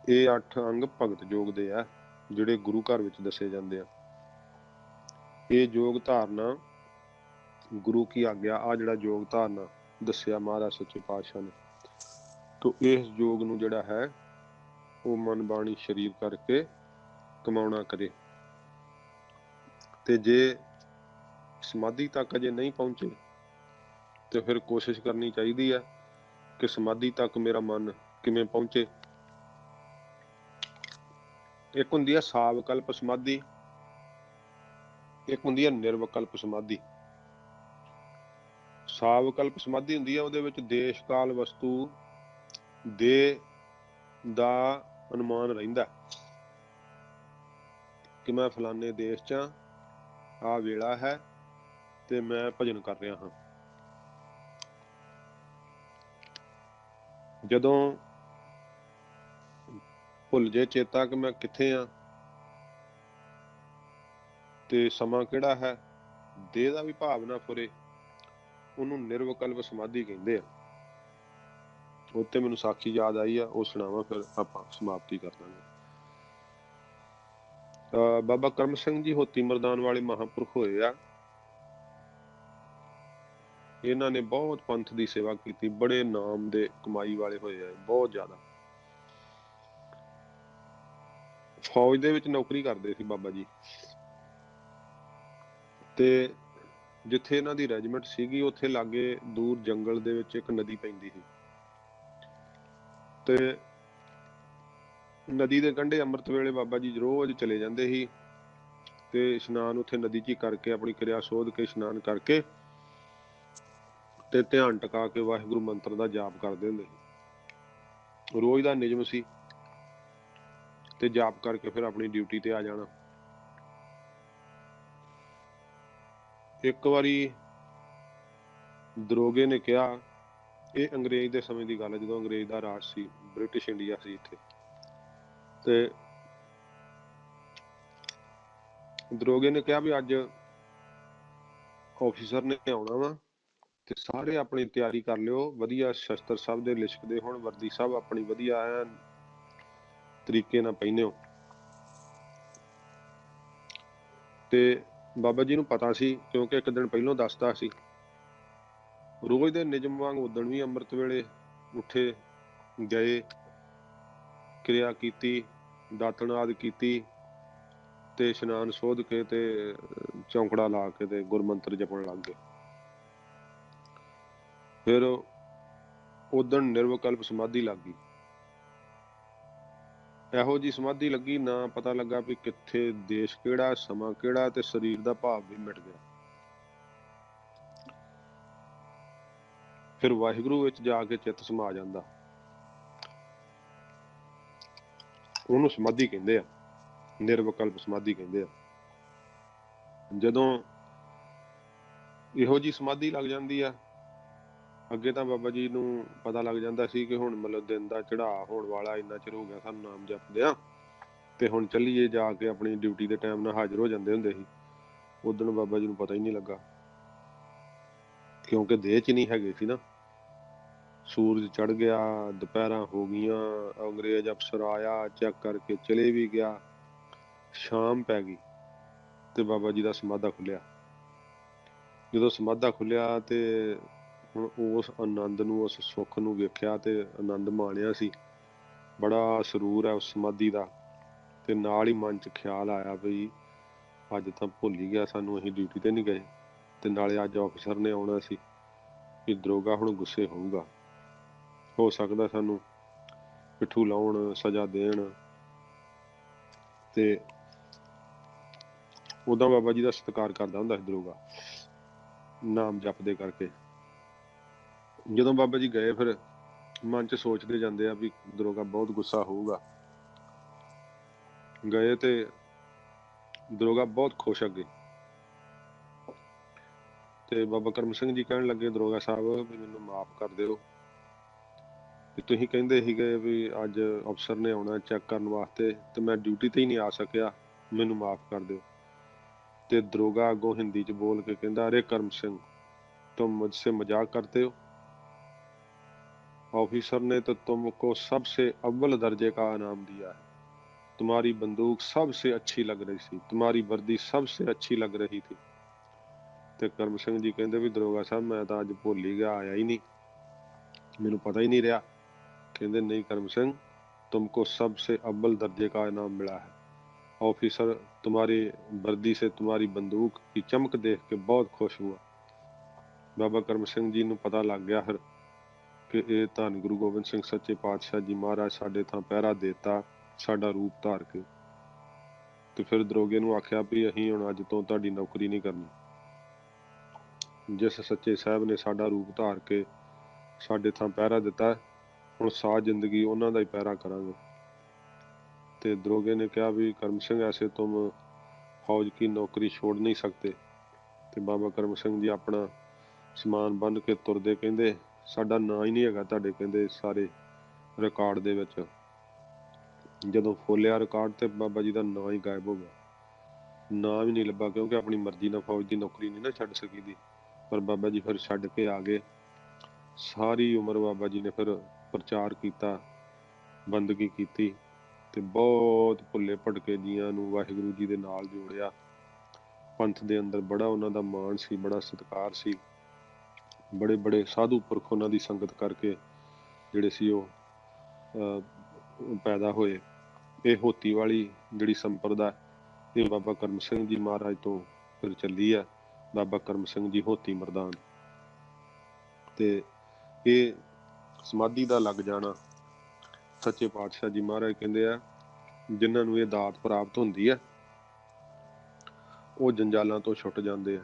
ਇਹ 8 ਅੰਗ ਭਗਤ ਯੋਗ ਦੇ ਆ ਜਿਹੜੇ ਗੁਰੂ ਘਰ ਵਿੱਚ ਦੱਸੇ ਜਾਂਦੇ ਆ। ਇਹ ਯੋਗ ਧਾਰਨਾ ਗੁਰੂ ਕੀ ਆਗਿਆ, ਆ ਜਿਹੜਾ ਯੋਗ ਧਾਰਨਾ ਦੱਸਿਆ ਮਹਾਰਾਜ ਸੱਚੇ ਪਾਤਸ਼ਾਹ ਨੇ, ਤੋ ਇਸ ਯੋਗ ਨੂੰ ਜਿਹੜਾ ਹੈ ਉਹ ਮਨ ਬਾਣੀ ਸਰੀਰ ਕਰਕੇ ਕਮਾਉਣਾ ਕਰੇ। ਤੇ ਜੇ ਸਮਾਧੀ ਤੱਕ ਅਜੇ ਨਹੀਂ ਪਹੁੰਚੇ ਤੇ ਫਿਰ ਕੋਸ਼ਿਸ਼ ਕਰਨੀ ਚਾਹੀਦੀ ਹੈ ਕਿ ਸਮਾਧੀ ਤੱਕ ਮੇਰਾ ਮਨ ਕਿਵੇਂ ਪਹੁੰਚੇ। ਇੱਕ ਹੁੰਦੀ ਹੈ ਸਾਵਕਲਪ ਸਮਾਧੀ, ਇੱਕ ਹੁੰਦੀ ਹੈ ਨਿਰਵਿਕਲਪ ਸਮਾਧੀ। ਸਾਵਕਲਪ ਸਮਾਧੀ ਹੁੰਦੀ ਹੈ ਉਹਦੇ ਵਿੱਚ ਦੇਸ਼ ਕਾਲ ਵਸਤੂ ਦੇ ਦਾ ਅਨੁਮਾਨ ਰਹਿੰਦਾ ਕਿ ਮੈਂ ਫਲਾਣੇ ਦੇਸ਼ 'ਚ ਆ ਵੇਲਾ ਹੈ ਤੇ ਮੈਂ ਭਜਨ ਕਰ ਰਿਹਾ ਹਾਂ। ਜਦੋਂ ਭੁੱਲ ਜੇ ਚੇਤਾ ਕਿ ਮੈਂ ਕਿੱਥੇ ਆ ਤੇ ਸਮਾਂ ਕਿਹੜਾ ਹੈ, ਦੇਹ ਦਾ ਵੀ ਭਾਵ ਨਾ ਫੁਰੇ, ਉਹਨੂੰ ਨਿਰਵਿਕਲਪ ਸਮਾਧੀ ਕਹਿੰਦੇ ਆ। ਉੱਥੇ ਮੈਨੂੰ ਸਾਖੀ ਯਾਦ ਆਈ ਆ, ਉਹ ਸੁਣਾਵਾਂ ਫਿਰ ਆਪਾਂ ਸਮਾਪਤੀ ਕਰ ਦਾਂਗੇ। ਬਾਬਾ ਕਰਮ ਸਿੰਘ ਜੀ ਹੋਤੀ ਮਰਦਾਨ ਵਾਲੇ ਮਹਾਂਪੁਰਖ ਹੋਏ ਆ। ਇਹਨਾਂ ਨੇ ਬਹੁਤ ਪੰਥ ਦੀ ਸੇਵਾ ਕੀਤੀ, ਬੜੇ ਨਾਮ ਦੇ ਕਮਾਈ ਵਾਲੇ ਹੋਏ ਆ, ਬਹੁਤ ਜ਼ਿਆਦਾ। ਫੌਜ ਦੇ ਵਿੱਚ ਨੌਕਰੀ ਕਰਦੇ ਸੀ ਬਾਬਾ ਜੀ, ਤੇ ਜਿੱਥੇ ਇਹਨਾਂ ਦੀ ਰੈਜੀਮੈਂਟ ਸੀਗੀ ਉੱਥੇ ਲਾਗੇ ਦੂਰ ਜੰਗਲ ਦੇ ਵਿੱਚ ਇੱਕ ਨਦੀ ਪੈਂਦੀ ਸੀ, ਤੇ ਨਦੀ ਦੇ ਕੰਢੇ ਅੰਮ੍ਰਿਤ ਵੇਲੇ ਬਾਬਾ ਜੀ ਰੋਜ਼ ਚਲੇ ਜਾਂਦੇ ਸੀ ਤੇ ਇਸ਼ਨਾਨ ਉੱਥੇ ਨਦੀ 'ਚ ਹੀ ਕਰਕੇ, ਆਪਣੀ ਕਿਰਿਆ ਸੋਧ ਕੇ ਇਸ਼ਨਾਨ ਕਰਕੇ ਤੇ ਧਿਆਨ ਟਿਕਾ ਕੇ ਵਾਹਿਗੁਰੂ ਮੰਤਰ ਦਾ ਜਾਪ ਕਰਦੇ ਹੁੰਦੇ ਸੀ। ਰੋਜ਼ ਦਾ ਨਿਯਮ ਸੀ ਤੇ ਜਾਪ ਕਰਕੇ ਫਿਰ ਆਪਣੀ ਡਿਊਟੀ ਤੇ ਆ ਜਾਣਾ। ਇੱਕ ਵਾਰੀ ਦਰੋਗੇ ਨੇ ਕਿਹਾ, ਇਹ ਅੰਗਰੇਜ਼ ਦੇ ਸਮੇਂ ਦੀ ਗੱਲ ਹੈ ਜਦੋਂ ਅੰਗਰੇਜ਼ ਦਾ ਰਾਜ ਸੀ, ਬ੍ਰਿਟਿਸ਼ ਇੰਡੀਆ ਸੀ ਇੱਥੇ, ਤੇ ਦਰੋਗੇ ਨੇ ਕਿਹਾ ਵੀ ਅੱਜ ਆਫੀਸਰ ਨੇ ਆਉਣਾ ਵਾ ਤੇ ਸਾਰੇ ਆਪਣੀ ਤਿਆਰੀ ਕਰ ਲਿਓ, ਵਧੀਆ ਸ਼ਸਤਰ ਸਭ ਦੇ ਲਿਸ਼ਕਦੇ ਹੋਣ, ਵਰਦੀ ਸਭ ਆਪਣੀ ਵਧੀਆ ਐਨ ਤਰੀਕੇ ਨਾਲ ਪਹਿਨਿਓ। ਤੇ ਬਾਬਾ ਜੀ ਨੂੰ ਪਤਾ ਸੀ, ਕਿਉਂਕਿ ਇੱਕ ਦਿਨ ਪਹਿਲਾਂ ਦੱਸਦਾ ਸੀ। ਰੋਜ਼ ਦੇ ਨਿਯਮ ਵਾਂਗ ਉਦਣ ਵੀ ਅੰਮ੍ਰਿਤ ਵੇਲੇ ਉੱਠੇ, ਗਏ, ਕਿਰਿਆ ਕੀਤੀ, ਦਾਤਣ ਆਦਿ ਕੀਤੀ ਤੇ ਇਸ਼ਨਾਨ ਸੋਧ ਕੇ ਤੇ ਚੌਂਕੜਾ ਲਾ ਕੇ ਤੇ ਗੁਰਮੰਤਰ ਜਪਣ ਲੱਗ ਗਏ। ਫਿਰ ਉਦਣ ਨਿਰਵਿਕਲਪ ਸਮਾਧੀ ਲੱਗ ਗਈ। ਇਹੋ ਜੀ ਸਮਾਧੀ ਲੱਗੀ, ਨਾ ਪਤਾ ਲੱਗਾ ਵੀ ਕਿੱਥੇ ਦੇਸ਼ ਕਿਹੜਾ, ਸਮਾਂ ਕਿਹੜਾ, ਤੇ ਸਰੀਰ ਦਾ ਭਾਵ ਵੀ ਮਿਟ ਗਿਆ। ਫਿਰ ਵਾਹਿਗੁਰੂ ਵਿੱਚ ਜਾ ਕੇ ਚਿੱਤ ਸਮਾ ਜਾਂਦਾ, ਉਹਨੂੰ ਸਮਾਧੀ ਕਹਿੰਦੇ ਆ, ਨਿਰਵਿਕਲਪ ਸਮਾਧੀ ਕਹਿੰਦੇ ਆ। ਜਦੋਂ ਇਹੋ ਜੀ ਸਮਾਧੀ ਲੱਗ ਜਾਂਦੀ ਆ, ਅੱਗੇ ਤਾਂ ਬਾਬਾ ਜੀ ਨੂੰ ਪਤਾ ਲੱਗ ਜਾਂਦਾ ਸੀ ਕਿ ਹੁਣ ਮਤਲਬ ਦਿਨ ਦਾ ਚੜਾਅ ਹੋਣ ਵਾਲਾ, ਇੰਨਾ ਚਿਰ ਹੋ ਗਿਆ ਸਾਨੂੰ ਨਾਮ ਜਪਦਿਆਂ, ਤੇ ਹੁਣ ਚੱਲੀਏ, ਜਾ ਕੇ ਆਪਣੀ ਡਿਊਟੀ ਦੇ ਟਾਈਮ ਨਾਲ ਹਾਜ਼ਰ ਹੋ ਜਾਂਦੇ ਹੁੰਦੇ ਸੀ। ਉਦਣ ਬਾਬਾ ਜੀ ਨੂੰ ਪਤਾ ਹੀ ਨਹੀਂ ਲੱਗਾ, ਕਿਉਂਕਿ ਦੇਹ 'ਚ ਨਹੀਂ ਹੈਗੇ ਸੀ ਨਾ। ਸੂਰਜ ਚੜ ਗਿਆ, ਦੁਪਹਿਰਾਂ ਹੋ ਗਈਆਂ, ਅੰਗਰੇਜ਼ ਅਫਸਰ ਆਇਆ, ਚੈੱਕ ਕਰਕੇ ਚਲੇ ਵੀ ਗਿਆ, ਸ਼ਾਮ ਪੈ ਗਈ ਤੇ ਬਾਬਾ ਜੀ ਦਾ ਸਮਾਧਾ ਖੁੱਲਿਆ। ਜਦੋਂ ਸਮਾਧਾ ਖੁੱਲਿਆ ਤੇ ਹੁਣ ਉਸ ਆਨੰਦ ਨੂੰ, ਉਸ ਸੁੱਖ ਨੂੰ ਵੇਖਿਆ ਤੇ ਆਨੰਦ ਮਾਣਿਆ ਸੀ। ਬੜਾ ਸਰੂਰ ਹੈ ਉਸ ਸਮਾਧੀ ਦਾ। ਤੇ ਨਾਲ ਹੀ ਮਨ 'ਚ ਖਿਆਲ ਆਇਆ ਵੀ ਅੱਜ ਤਾਂ ਭੁੱਲ ਹੀ ਗਿਆ ਸਾਨੂੰ, ਅਸੀਂ ਡਿਊਟੀ ਤੇ ਨਹੀਂ ਗਏ, ਤੇ ਨਾਲੇ ਅੱਜ ਅਫਸਰ ਨੇ ਆਉਣਾ ਸੀ, ਕਿ ਦਰੋਗਾ ਹੁਣ ਗੁੱਸੇ ਹੋਊਗਾ, ਹੋ ਸਕਦਾ ਸਾਨੂੰ ਪਿੱਠੂ ਲਾਉਣ, ਸਜ਼ਾ ਦੇਣ। ਤੇ ਉਦਾਂ ਬਾਬਾ ਜੀ ਦਾ ਸਤਿਕਾਰ ਕਰਦਾ ਹੁੰਦਾ ਸੀ ਦਰੋਗਾ, ਨਾਮ ਜਪਦੇ ਕਰਕੇ। ਜਦੋਂ ਬਾਬਾ ਜੀ ਗਏ, ਫਿਰ ਮਨ 'ਚ ਸੋਚਦੇ ਜਾਂਦੇ ਆ ਵੀ ਦਰੋਗਾ ਬਹੁਤ ਗੁੱਸਾ ਹੋਊਗਾ। ਗਏ ਤੇ ਦਰੋਗਾ ਬਹੁਤ ਖੁਸ਼ ਅੱਗੇ। ਤੇ ਬਾਬਾ ਕਰਮ ਸਿੰਘ ਜੀ ਕਹਿਣ ਲੱਗੇ, ਦਰੋਗਾ ਸਾਹਿਬ ਵੀ ਮੈਨੂੰ ਮਾਫ ਕਰ ਦਿਓ, ਵੀ ਤੁਸੀਂ ਕਹਿੰਦੇ ਸੀਗੇ ਵੀ ਅੱਜ ਅਫਸਰ ਨੇ ਆਉਣਾ ਚੈੱਕ ਕਰਨ ਵਾਸਤੇ, ਤੇ ਮੈਂ ਡਿਊਟੀ ਤੇ ਹੀ ਨਹੀਂ ਆ ਸਕਿਆ, ਮੈਨੂੰ ਮਾਫ ਕਰ ਦਿਓ। ਤੇ ਦਰੋਗਾ ਅੱਗੋਂ ਹਿੰਦੀ 'ਚ ਬੋਲ ਕੇ ਕਹਿੰਦਾ, ਅਰੇ ਕਰਮ ਸਿੰਘ, तुम मुझसे मजाक करते हो? ऑफिसर ने तो तुमको सबसे अव्वल दर्जे का इनाम दिया है, तुम्हारी बंदूक सबसे अच्छी लग रही थी, तुम्हारी वर्दी सबसे अच्छी लग रही थी। ਤੇ ਕਰਮ ਸਿੰਘ ਜੀ ਕਹਿੰਦੇ ਵੀ ਦਰੋਗਾ ਸਾਹਿਬ ਮੈਂ ਤਾਂ ਅੱਜ ਭੁੱਲ ਹੀ ਗਿਆ, ਆਇਆ ਹੀ ਨਹੀਂ, ਮੈਨੂੰ ਪਤਾ ਹੀ ਨਹੀਂ ਰਿਹਾ। ਕਹਿੰਦੇ नहीं करम सिंह, तुमको सबसे अव्वल दर्जे का इनाम मिला है, ऑफिसर तुम्हारी वर्दी से तुम्हारी बंदूक की चमक देख के बहुत खुश हुआ। ਬਾਬਾ ਕਰਮ ਸਿੰਘ ਜੀ ਨੂੰ ਪਤਾ ਲੱਗ ਗਿਆ ਫਿਰ ਕਿ ਇਹ ਧੰਨ ਗੁਰੂ ਗੋਬਿੰਦ ਸਿੰਘ ਸੱਚੇ ਪਾਤਸ਼ਾਹ ਜੀ ਮਹਾਰਾਜ ਸਾਡੇ ਥਾਂ ਪਹਿਰਾ ਦੇਤਾ, ਸਾਡਾ ਰੂਪ ਧਾਰ ਕੇ। ਤੇ ਫਿਰ ਦਰੋਗੇ ਨੂੰ ਆਖਿਆ ਵੀ ਅਸੀਂ ਹੁਣ ਅੱਜ ਤੋਂ ਤੁਹਾਡੀ ਨੌਕਰੀ ਨਹੀਂ ਕਰਨੀ, ਜਿਸ ਸੱਚੇ ਸਾਹਿਬ ਨੇ ਸਾਡਾ ਰੂਪ ਧਾਰ ਕੇ ਸਾਡੇ ਥਾਂ ਪਹਿਰਾ ਦਿੱਤਾ, ਹੁਣ ਸਾਰੀ ਜ਼ਿੰਦਗੀ ਉਹਨਾਂ ਦਾ ਹੀ ਪਹਿਰਾ ਕਰਾਂਗੇ। ਤੇ ਦਰੋਗੇ ਨੇ ਕਿਹਾ ਵੀ ਕਰਮ ਸਿੰਘ ਐਸੇ ਤੁਮ ਫੌਜ ਕੀ ਨੌਕਰੀ ਛੋੜ ਨਹੀਂ ਸਕਤੇ। ਤੇ ਬਾਬਾ ਕਰਮ ਸਿੰਘ ਜੀ ਆਪਣਾ ਸਮਾਨ ਬੰਨ ਕੇ ਤੁਰਦੇ, ਕਹਿੰਦੇ ਸਾਡਾ ਨਾਂ ਹੀ ਨਹੀਂ ਹੈਗਾ ਤੁਹਾਡੇ ਕਹਿੰਦੇ ਸਾਰੇ ਰਿਕਾਰਡ ਦੇ ਵਿੱਚ। ਜਦੋਂ ਫੋਲਿਆ ਰਿਕਾਰਡ ਤੇ ਬਾਬਾ ਜੀ ਦਾ ਨਾਂ ਹੀ ਗਾਇਬ ਹੋ ਗਿਆ, ਨਾਂ ਵੀ ਨਹੀਂ ਲੱਭਾ, ਕਿਉਂਕਿ ਆਪਣੀ ਮਰਜ਼ੀ ਨਾਲ ਫੌਜ ਦੀ ਨੌਕਰੀ ਨਹੀਂ ਨਾ ਛੱਡ ਸਕੀ ਦੀ। ਪਰ ਬਾਬਾ ਜੀ ਫਿਰ ਛੱਡ ਕੇ ਆ ਗਏ। ਸਾਰੀ ਉਮਰ ਬਾਬਾ ਜੀ ਨੇ ਫਿਰ ਪ੍ਰਚਾਰ ਕੀਤਾ, ਬੰਦਗੀ ਕੀਤੀ, ਤੇ ਬਹੁਤ ਭੁੱਲੇ ਭਟਕੇ ਜੀਆਂ ਨੂੰ ਵਾਹਿਗੁਰੂ ਜੀ ਦੇ ਨਾਲ ਜੋੜਿਆ। ਪੰਥ ਦੇ ਅੰਦਰ ਬੜਾ ਉਹਨਾਂ ਦਾ ਮਾਣ ਸੀ, ਬੜਾ ਸਤਿਕਾਰ ਸੀ। ਬੜੇ ਬੜੇ ਸਾਧੂ ਪੁਰਖ ਉਹਨਾਂ ਦੀ ਸੰਗਤ ਕਰਕੇ ਜਿਹੜੇ ਸੀ ਉਹ ਪੈਦਾ ਹੋਏ। ਇਹ ਹੋਤੀ ਵਾਲੀ ਜਿਹੜੀ ਸੰਪਰਦਾ, ਇਹ ਬਾਬਾ ਕਰਮ ਸਿੰਘ ਜੀ ਮਹਾਰਾਜ ਤੋਂ ਫਿਰ ਚੱਲੀ ਆ, ਬਾਬਾ ਕਰਮ ਸਿੰਘ ਜੀ ਹੋਤੀ ਮਰਦਾਨ। ਤੇ ਇਹ ਸਮਾਧੀ ਦਾ ਲੱਗ ਜਾਣਾ, ਸੱਚੇ ਪਾਤਸ਼ਾਹ ਜੀ ਮਹਾਰਾਜ ਕਹਿੰਦੇ ਆ ਜਿਨ੍ਹਾਂ ਨੂੰ ਇਹ ਦਾਤ ਪ੍ਰਾਪਤ ਹੁੰਦੀ ਹੈ ਉਹ ਜੰਜਾਲਾਂ ਤੋਂ ਛੁੱਟ ਜਾਂਦੇ ਆ।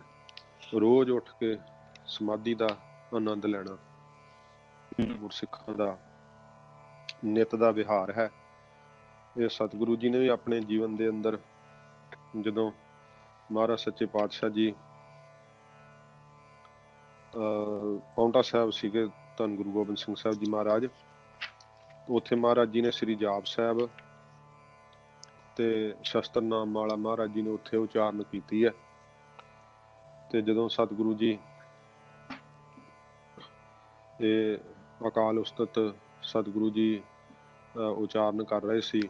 ਰੋਜ਼ ਉੱਠ ਕੇ ਸਮਾਧੀ ਦਾ ਆਨੰਦ ਲੈਣਾ ਗੁਰਸਿੱਖਾਂ ਦਾ ਨਿਤ ਦਾ ਵਿਹਾਰ ਹੈ। ਇਹ ਸਤਿਗੁਰੂ ਜੀ ਨੇ ਵੀ ਆਪਣੇ ਜੀਵਨ ਦੇ ਅੰਦਰ, ਜਦੋਂ ਮਹਾਰਾਜ ਸੱਚੇ ਪਾਤਸ਼ਾਹ ਜੀ ਪਾਉਂਟਾ ਸਾਹਿਬ ਸੀਗੇ, ਧੰਨ ਗੁਰੂ ਗੋਬਿੰਦ ਸਿੰਘ ਸਾਹਿਬ ਜੀ ਮਹਾਰਾਜ, ਉੱਥੇ ਮਹਾਰਾਜ ਜੀ ਨੇ ਸ੍ਰੀ ਜਾਪ ਸਾਹਿਬ ਤੇ ਸ਼ਸਤਰ ਨਾਮ ਵਾਲਾ ਮਹਾਰਾਜ ਜੀ ਨੇ ਉੱਥੇ ਉਚਾਰਨ ਕੀਤੀ ਹੈ। ਤੇ ਜਦੋਂ ਸਤਿਗੁਰੂ ਜੀ ਇਹ ਅਕਾਲ ਉਸਤਤ ਸਤਿਗੁਰੂ ਜੀ ਉਚਾਰਨ ਕਰ ਰਹੇ ਸੀ,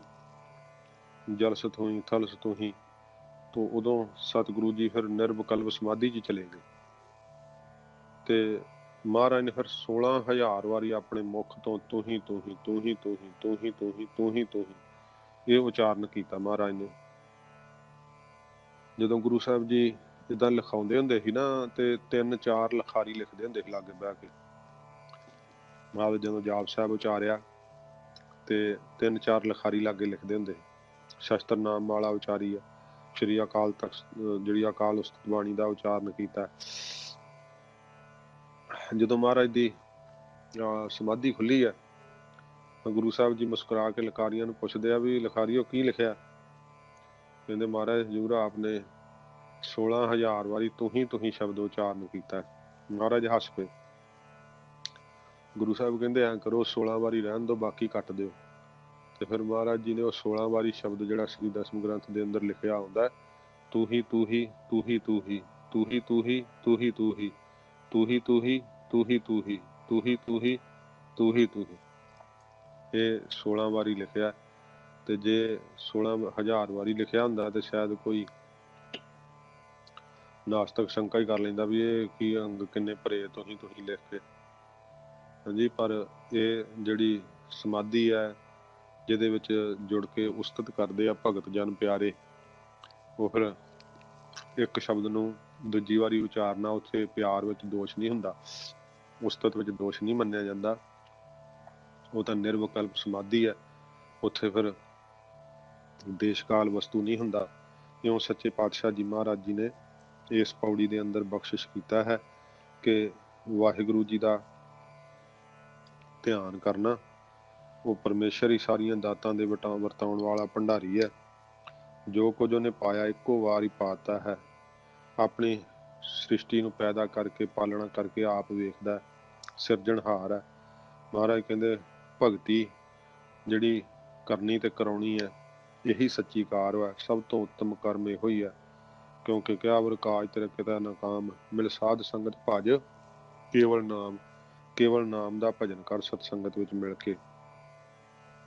ਜਲ ਸਤੋਹੀ ਥਲ ਸਤੋਹੀ। ਤੋਂ ਉਦੋਂ ਸਤਿਗੁਰੂ ਜੀ ਫਿਰ ਨਿਰਵਿਕਲਪ ਸਮਾਧੀ 'ਚ ਚਲੇ ਗਏ ਤੇ ਮਹਾਰਾਜ ਨੇ ਫਿਰ 16,000 ਵਾਰੀ ਆਪਣੇ ਮੁਖ ਤੋਂ ਤੂੰ ਹੀ ਤੂੰ ਹੀ ਤੂੰ ਹੀ ਤੂੰ ਹੀ ਤੂੰ ਹੀ ਤੂੰ ਹੀ ਤੂੰ ਹੀ ਤੂੰ ਹੀ ਇਹ ਉਚਾਰਨ ਕੀਤਾ ਮਹਾਰਾਜ ਨੇ। ਜਦੋਂ ਗੁਰੂ ਸਾਹਿਬ ਜੀ ਜਿੱਦਾਂ ਲਿਖਾਉਂਦੇ ਹੁੰਦੇ ਸੀ ਨਾ ਤੇ 3-4 ਲਿਖਾਰੀ ਲਿਖਦੇ ਹੁੰਦੇ ਸੀ ਲਾਗੇ ਬਹਿ ਕੇ। ਮਹਾਰਾਜ ਜਦੋਂ ਜਾਪ ਸਾਹਿਬ ਉਚਾਰਿਆ ਤੇ 3-4 ਲਿਖਾਰੀ ਲਾਗੇ ਲਿਖਦੇ ਹੁੰਦੇ ਸੀ। ਸ਼ਸਤਰ ਨਾਮ ਮਾਲਾ ਉਚਾਰੀ ਆ, ਸ਼੍ਰੀ ਅਕਾਲ ਤਖਤ ਜਿਹੜੀ ਅਕਾਲ ਉਸਤਤ ਬਾਣੀ ਦਾ ਉਚਾਰਨ ਕੀਤਾ। ਜਦੋਂ ਮਹਾਰਾਜ ਦੀ ਸਮਾਧੀ ਖੁੱਲੀ ਹੈ ਗੁਰੂ ਸਾਹਿਬ ਜੀ ਮੁਸਕਰਾ ਕੇ ਲਿਖਾਰੀਆਂ ਨੂੰ ਪੁੱਛਦੇ ਆ ਵੀ ਲਿਖਾਰੀਓ ਕੀ ਲਿਖਿਆ? ਕਹਿੰਦੇ ਮਹਾਰਾਜ ਹਜ਼ੂਰ ਆਪ ਨੇ 16,000 ਵਾਰੀ ਤੂੰ ਹੀ ਸ਼ਬਦ ਉਚਾਰਨ ਕੀਤਾ। ਮਹਾਰਾਜ ਹੱਸ ਪਏ। ਗੁਰੂ ਸਾਹਿਬ ਕਹਿੰਦੇ ਐਂ ਕਰੋ 16 ਵਾਰੀ ਰਹਿਣ ਦਿਓ, ਬਾਕੀ ਕੱਟ ਦਿਓ। ਤੇ ਫਿਰ ਮਹਾਰਾਜ ਜੀ ਨੇ ਉਹ 16 ਵਾਰੀ ਸ਼ਬਦ ਜਿਹੜਾ ਸ੍ਰੀ ਦਸਮ ਗ੍ਰੰਥ ਦੇ ਅੰਦਰ ਲਿਖਿਆ ਹੁੰਦਾ, ਤੂੰ ਹੀ ਤੂੰ ਹੀ ਤੂੰ ਹੀ ਤੂੰ ਹੀ ਤੂੰ ਹੀ ਤੂੰ ਹੀ ਤੂੰ ਹੀ ਤੂੰ ਹੀ ਤੂੰ ਹੀ ਤੂੰ ਹੀ ਤੂੰ ਹੀ ਤੂੰ ਹੀ ਤੂੰ ਹੀ ਤੂੰ ਹੀ ਤੂੰ ਹੀ ਤੂੰ ਹੀ, ਇਹ 16 ਵਾਰੀ ਲਿਖਿਆ। ਤੇ ਜੇ 16,000 ਵਾਰੀ ਲਿਖਿਆ ਹੁੰਦਾ ਤੇ ਸ਼ਾਇਦ ਕੋਈ ਨਾਸਤਕ ਸ਼ੰਕਾ ਹੀ ਕਰ ਲੈਂਦਾ ਵੀ ਇਹ ਕੀ ਅੰਗ ਕਿੰਨੇ ਭਰੇ ਤੁਸੀਂ ਲਿਖ ਕੇ। ਹਾਂਜੀ, ਪਰ ਇਹ ਜਿਹੜੀ ਸਮਾਧੀ ਹੈ ਜਿਹਦੇ ਵਿੱਚ ਜੁੜ ਕੇ ਉਸਤਤ ਕਰਦੇ ਆ ਭਗਤ ਜਨ ਪਿਆਰੇ, ਉਹ ਫਿਰ ਇੱਕ ਸ਼ਬਦ ਨੂੰ ਦੂਜੀ ਵਾਰੀ ਉਚਾਰਨਾ, ਉੱਥੇ ਪਿਆਰ ਵਿੱਚ ਦੋਸ਼ ਨਹੀਂ ਹੁੰਦਾ, ਉਸਤਤ ਵਿੱਚ ਦੋਸ਼ ਨਹੀਂ ਮੰਨਿਆ ਜਾਂਦਾ। ਉਹ ਤਾਂ ਨਿਰਵਿਕਲਪ ਸਮਾਧੀ ਹੈ, ਉੱਥੇ ਫਿਰ ਦੇਸ਼ ਕਾਲ ਵਸਤੂ ਨਹੀਂ ਹੁੰਦਾ। ਇਉਂ ਸੱਚੇ ਪਾਤਸ਼ਾਹ ਜੀ ਮਹਾਰਾਜ ਜੀ ਨੇ ਇਸ ਪੌੜੀ ਦੇ ਅੰਦਰ ਬਖਸ਼ਿਸ਼ ਕੀਤਾ ਹੈ ਕਿ ਵਾਹਿਗੁਰੂ ਜੀ ਦਾ ਧਿਆਨ ਕਰਨਾ। ਉਹ ਪਰਮੇਸ਼ਰ ਹੀ ਸਾਰੀਆਂ ਦਾਤਾਂ ਦੇ ਵਰਤਾਉਣ ਵਾਲਾ ਭੰਡਾਰੀ ਹੈ। ਜੋ ਕੁਝ ਉਹਨੇ ਪਾਇਆ ਇੱਕੋ ਵਾਰ ਹੀ ਪਾਤਾ ਹੈ। ਆਪਣੀ ਸ੍ਰਿਸ਼ਟੀ ਨੂੰ ਪੈਦਾ ਕਰਕੇ ਪਾਲਣਾ ਕਰਕੇ ਆਪ ਵੇਖਦਾ, ਸਿਰਜਣਹਾਰ ਹੈ। ਮਹਾਰਾਜ ਕਹਿੰਦੇ ਭਗਤੀ ਜਿਹੜੀ ਕਰਨੀ ਤੇ ਕਰਾਉਣੀ ਹੈ, ਇਹੀ ਸੱਚੀ ਕਾਰ ਹੈ। ਸਭ ਤੋਂ ਉੱਤਮ ਕਰਮ ਇਹੋ ਹੀ ਹੈ। ਕਿਉਂਕਿ ਕਿਆ ਵਰ ਕਾਜ ਤੇਰੇ ਕਿਤਾ ਨਾਕਾਮ, ਮਿਲ ਸਾਧ ਸੰਗਤ ਭਜ ਕੇਵਲ ਨਾਮ ਦਾ ਭਜਨ ਕਰ ਸਤ ਸੰਗਤ ਵਿੱਚ ਮਿਲ ਕੇ।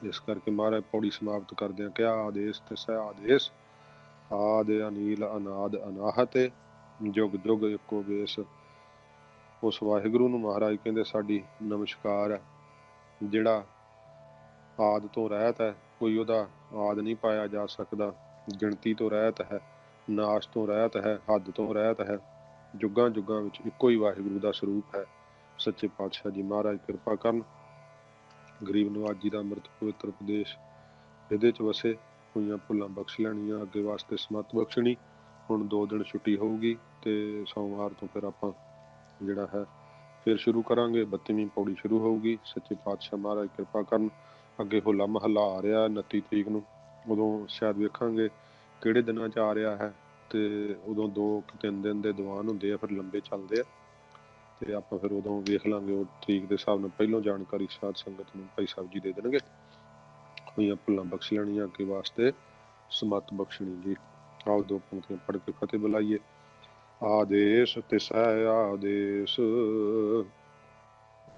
ਇਸ ਕਰਕੇ ਮਹਾਰਾਜ ਪੌੜੀ ਸਮਾਪਤ ਕਰਦੇ ਆ, ਕਿਆ ਆਦੇਸ਼ ਤੇ ਸਹਿ ਆਦੇਸ਼, ਆਦ ਅਨੀਲ ਅਨਾਦ ਅਨਾਹਤ, ਜੁਗ ਜੁਗ ਇੱਕੋ ਵੇਸ। ਉਸ ਵਾਹਿਗੁਰੂ ਨੂੰ ਮਹਾਰਾਜ ਕਹਿੰਦੇ ਸਾਡੀ ਨਮਸਕਾਰ ਹੈ, ਜਿਹੜਾ ਆਦ ਤੋਂ ਰਹਿਤ ਹੈ, ਕੋਈ ਉਹਦਾ ਆਦ ਨਹੀਂ ਪਾਇਆ ਜਾ ਸਕਦਾ, ਗਿਣਤੀ ਤੋਂ ਰਹਿਤ ਹੈ, ਨਾਸ਼ ਤੋਂ ਰਹਿਤ ਹੈ, ਹੱਦ ਤੋਂ ਰਹਿਤ ਹੈ, ਜੁਗਾਂ ਜੁਗਾਂ ਵਿੱਚ ਇੱਕੋ ਹੀ ਵਾਹਿਗੁਰੂ ਦਾ ਸਰੂਪ ਹੈ। ਸੱਚੇ ਪਾਤਸ਼ਾਹ ਜੀ ਮਹਾਰਾਜ ਕਿਰਪਾ ਕਰਨ। ਗਰੀਬ ਨਵਾਜੀ ਦਾ ਅੰਮ੍ਰਿਤ ਪਵਿੱਤਰ ਉਪਦੇਸ਼ ਇਹਦੇ 'ਚ ਵਸੇ, ਹੋਈਆਂ ਭੁੱਲਾਂ ਬਖਸ਼ ਲੈਣੀਆਂ, ਅੱਗੇ ਵਾਸਤੇ ਸਮੱਤ ਬਖਸ਼ਣੀ। ਹੁਣ 2 ਦਿਨ ਛੁੱਟੀ ਹੋਊਗੀ ਤੇ ਸੋਮਵਾਰ ਤੋਂ ਫਿਰ ਆਪਾਂ ਜਿਹੜਾ ਹੈ ਫਿਰ ਸ਼ੁਰੂ ਕਰਾਂਗੇ। 32ਵੀਂ ਪੌੜੀ ਸ਼ੁਰੂ ਹੋਊਗੀ। ਸੱਚੇ ਪਾਤਸ਼ਾਹ ਮਹਾਰਾਜ ਕਿਰਪਾ ਕਰਨ। ਅੱਗੇ ਹੋਲਾ ਮਹੱਲਾ ਆ ਰਿਹਾ 29 ਤਰੀਕ ਨੂੰ, ਉਦੋਂ ਸ਼ਾਇਦ ਵੇਖਾਂਗੇ ਕਿਹੜੇ ਦਿਨਾਂ 'ਚ ਆ ਰਿਹਾ ਹੈ। ਤੇ ਉਦੋਂ 2-3 ਦਿਨ ਦੇ ਦੀਵਾਨ ਹੁੰਦੇ ਆ, ਫਿਰ ਲੰਬੇ ਚੱਲਦੇ ਆ, ਤੇ ਆਪਾਂ ਫਿਰ ਉਦੋਂ ਵੇਖ ਲਾਂਗੇ। ਉਹ ਤਰੀਕ ਦੇ ਹਿਸਾਬ ਨਾਲ ਪਹਿਲੋਂ ਜਾਣਕਾਰੀ ਸਾਧ ਸੰਗਤ ਨੂੰ ਭਾਈ ਸਾਹਿਬ ਜੀ ਦੇ ਦੇਣਗੇ। ਹੋਈਆਂ ਭੁੱਲਾਂ ਬਖਸ਼ ਲੈਣੀਆਂ, ਅੱਗੇ ਵਾਸਤੇ ਸਮੱਤ ਬਖਸ਼ਣੀ ਜੀ। ਆਓ 2 ਪੰਕਤੀਆਂ ਪੜ੍ਹ ਕੇ ਫਤਿਹ ਬੁਲਾਈਏ। ਆਦੇਸ਼ ਤੇ ਸਹਿ ਆਦੇਸ਼,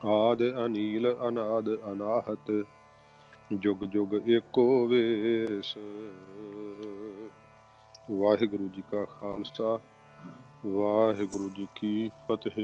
ਆਦ ਅਨੀਲ ਅਨਾਦ ਅਨਾਹਤ, ਜੁਗ ਜੁਗ ਏਕੋ ਵੇਸ। ਵਾਹਿਗੁਰੂ ਜੀ ਕਾ ਖਾਲਸਾ, ਵਾਹਿਗੁਰੂ ਜੀ ਕੀ ਫਤਿਹ।